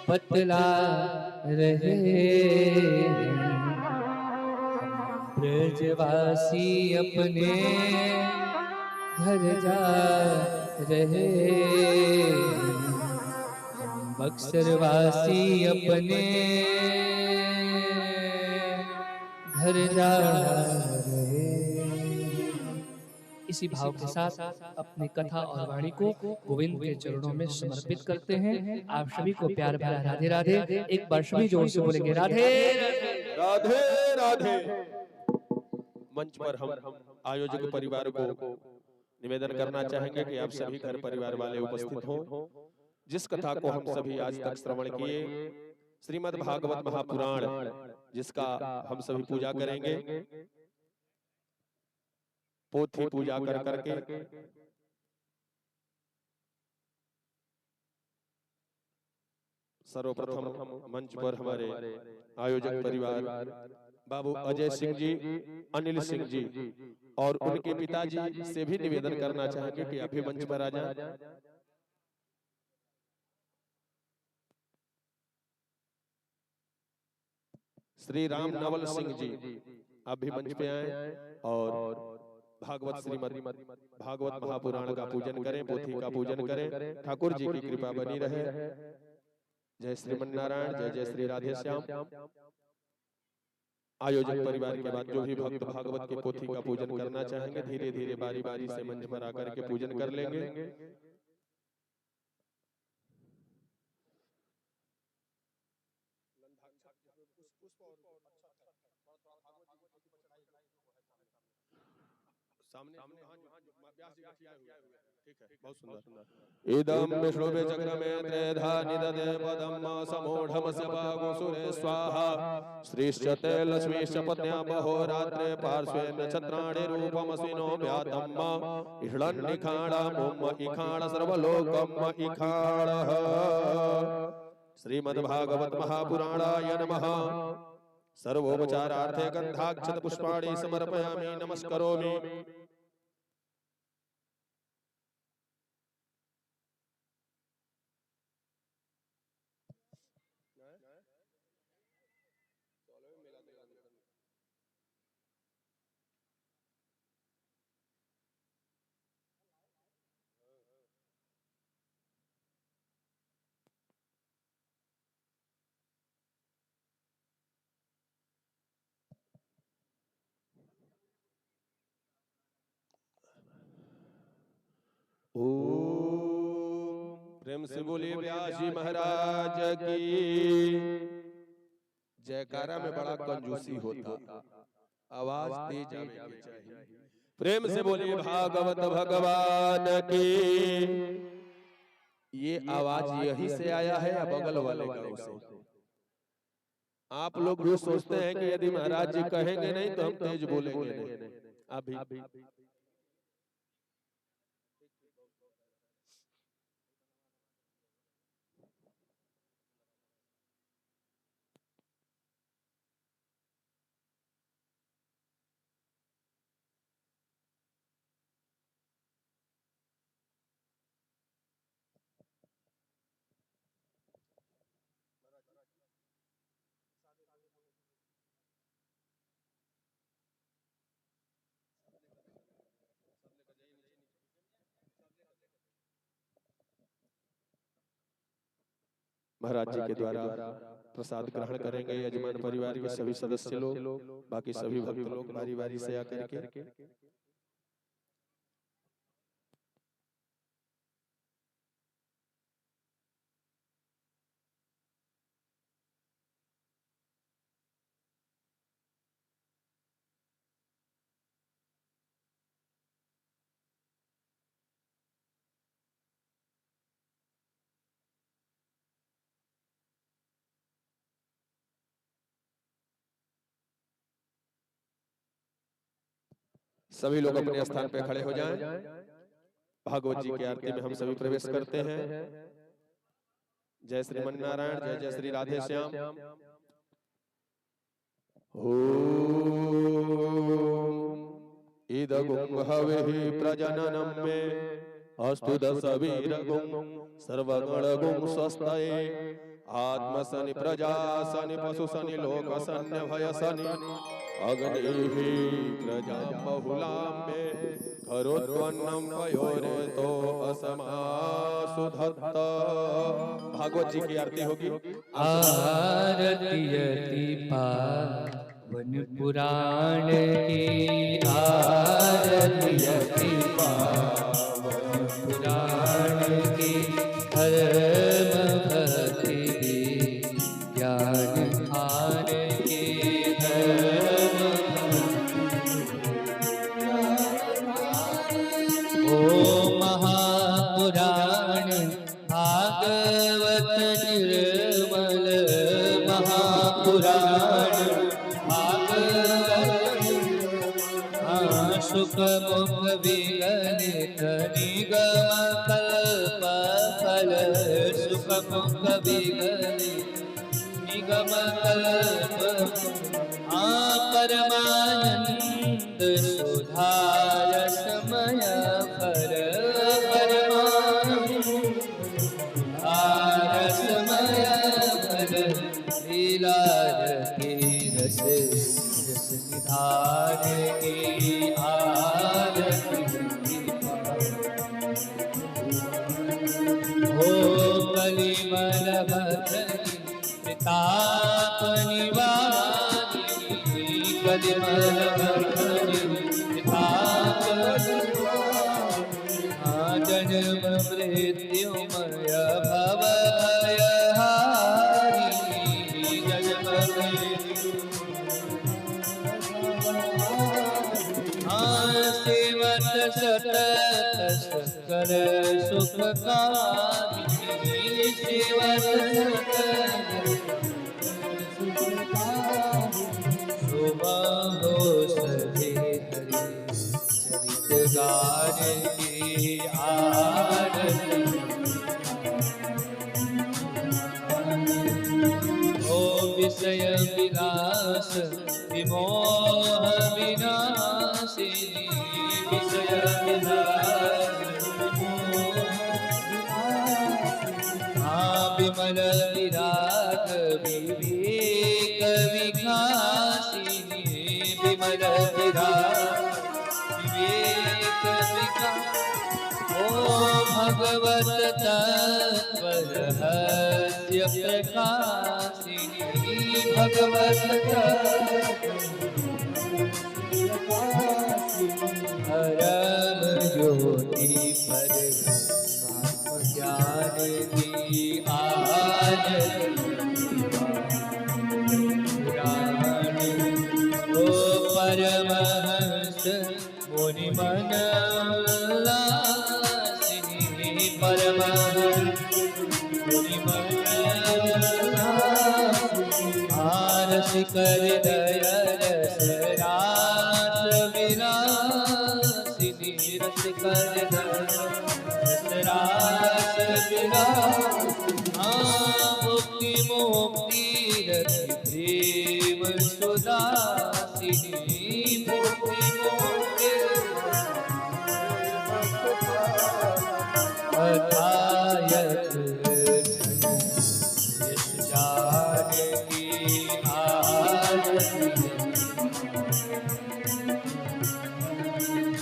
बतला रहे। ब्रजवासी अपने घर जा रहे। बक्सरवासी अपने घर जा रहे। इसी भाव के साथ अपनी कथा और वाणी को गोविंद के चरणों में समर्पित करते हैं। आप सभी को प्यार भरा राधे राधे। एक बार सभी जोर से बोलेंगे राधे राधे राधे। मंच पर हम आयोजक परिवार को निवेदन करना चाहेंगे कि आप सभी घर परिवार वाले उपस्थित हों। जिस कथा को हम सभी आज तक श्रवण किए, श्रीमद् भागवत महापुराण, जिसका हम सभी पूजा करेंगे, पोथी पूजा कर करके सर्वप्रथम मंच पर हमारे आयोजक परिवार बाबू अजय सिंह जी, अनिल सिंह जी और उनके पिताजी से भी निवेदन करना चाहेंगे कि अभी मंच पर आ जाएं। श्री राम नवल सिंह जी अभी मंच पे आए और भागवत श्रीमद् भागवत महापुराण का पूजन करें, पोथी का पूजन करें। ठाकुर जी की कृपा बनी रहे। जय श्रीमन्नारायण, जय जय श्री राधे श्याम। आयोजक परिवार के बाद जो भी भक्त भागवत के पोथी का पूजन करना चाहेंगे, धीरे धीरे बारी बारी से मंच पर आकर के पूजन कर लेंगे। इदं विष्णुवे चक्रमे त्रेधा निददे पदं समूढमस्य पागुसुरे स्वाहा। श्रीश्चते लक्ष्मीश्च पत्न्या बहोरात्रे पार्श्वे नक्षत्राणि रूपमसिनो व्यातम् इषळन्निखाणमुम् इखाण सर्वलोकम् इखाणः। श्रीमद्भागवत महापुराणाय नमः। सर्वोपचारार्थे गन्धाक्षत पुष्पाणि समर्पयामि, नमस्करोमि। प्रेम से बोलिए व्यास जी महाराज की। जयकारा में बड़ा कंजूसी होता, आवाज तेज आनी चाहिए। प्रेम से बोलिए भागवत भगवान की। ये आवाज यही से आया है या बगल वाले गांव से? आप लोग भी सोचते हैं कि यदि महाराज जी कहेंगे नहीं तो हम तेज बोलेंगे नहीं। अभी महाराज जी के द्वारा प्रसाद ग्रहण करेंगे। यजमान परिवार के सभी सदस्य लोग, बाकी सभी भक्त लोग बारी बारी से आकर के सभी लोग अपने स्थान पे खड़े हो जाएं। भागवत जी की आरती में हम सभी प्रवेश करते हैं। जय श्रीमन नारायण, जय जय श्री राधे श्याम। ओम इदगुं हविः प्रजननं मे अस्तु दशवीरगुं सर्वगणगुं स्वस्तये आत्मसनि प्रजासनि पशुसनि लोकसन्य भयसनि अग्निः प्रजा बहुलां मे करोत्वन्नं पयोरेतो असमासु धत्त। भागवत जी की आरती होगी। आरती अति पावन पुराण की, आरती अति पावन पुराण की, धर्म भक्ति ज्ञान ध्यान की, धर्म ओ महापुराण भागवत निर्मल, महापुराण भागवत सुख मुख विगलित निगम कल्प फल, सुख मुख विगलित निगम कल्प परमानंद सुधार समय फल, परमानंद समय फल, लीला की रस रस निधान की आरती हो कलिमल भक्ति प्रताप निवारिणी, कलिमल भक्ति प्रताप जन्म मृत्युमय भवभयहारिणी, जन्म मृत्यु सेवत सतत सकल सुखकारिणी, सेवत सुबह हो सभी हरि चरित गान की आरती ओ विषय विलास विमोह विनाशिनी, विषय विलास विमल विराग विवेक विकासिनी, विमल विराग विवेक विकास ओ भगवत तत्व रहस्य प्रकाशिनी, भगवत परम ज्योति पर ज्ञान की आरती पुराण ओ परमहंस मुनि मन उल्लासिनी, परमहंस मुनि मन आरस कर दया रस रास विलासिनी, रस कर दया रास मुक्ति मुक्ति रति प्रेम सुदासिनी, मुक्ति मुक्ति अथायत जान की आरती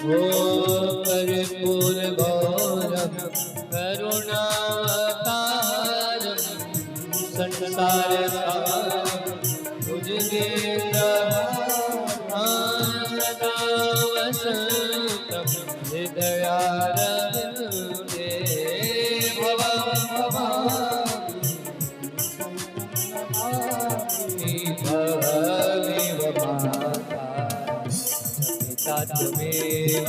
ओ कर्पूर गौरम करुणावतारम हृदयारविन्दे भवं भवामि भवेव माता पिता त्वमेव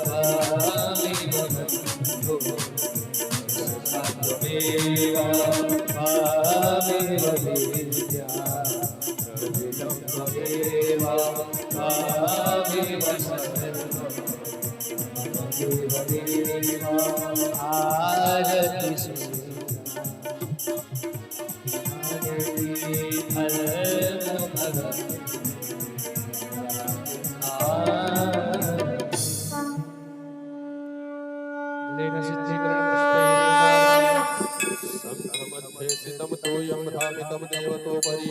त्वमेव बन्धुः सखा त्वमेव त्वमेव विद्या द्रविडं त्वमेव त्वमेव सर्वं देव आरति संघमध्ये तोयं धामितं देवतोपरि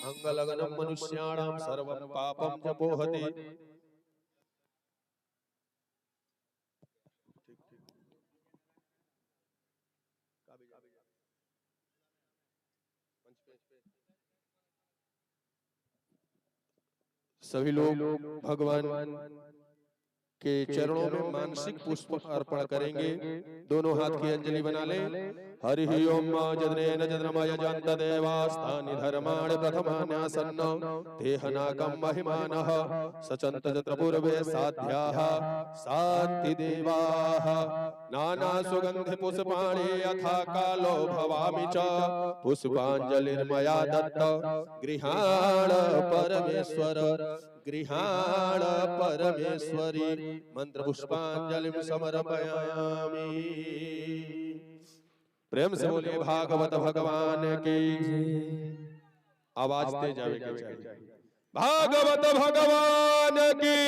अंगलग्नं मनुष्याणां सर्वं पापं जपोहति। सभी लोग भगवान के चरणों में मानसिक पुष्प अर्पण करेंगे। दोनों हाथ की अंजलि बना लें। हरि ओम जदनेन जद्रमय जन्त देवास्तानि धर्माणि प्रथमान्यासन्न देहनाकं महिमानः सचन्त जत्र पूर्वे साध्याः सात्ति देवाः नाना सुगन्धि पुष्पाणि यथा कालो भवामि च पुष्पाञ्जलिर्मया दत्त गृहाण परमेश्वर गृहाण परमेश्वरी मंत्र पुष्पांजलिं समर्पयामि। प्रेम से बोलिए भागवत भगवान की। आवाज तेज आवेगी चाहिए। भागवत भगवान की,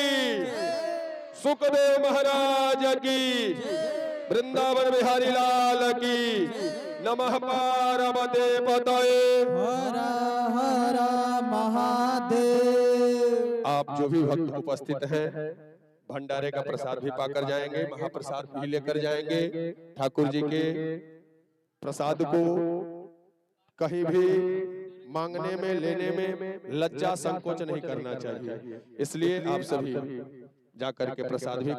सुखदेव महाराज की, वृंदावन बिहारी लाल की। नमः पार्वती पतये हर हर महादेव। आप जो भी भक्त उपस्थित हैं भंडारे का प्रसाद भी पाकर जाएंगे, महाप्रसाद भी लेकर जाएंगे। ठाकुर जी के प्रसाद को कहीं भी मांगने में लेने में लज्जा संकोच नहीं करना चाहिए। इसलिए आप सभी जाकर के प्रसाद भी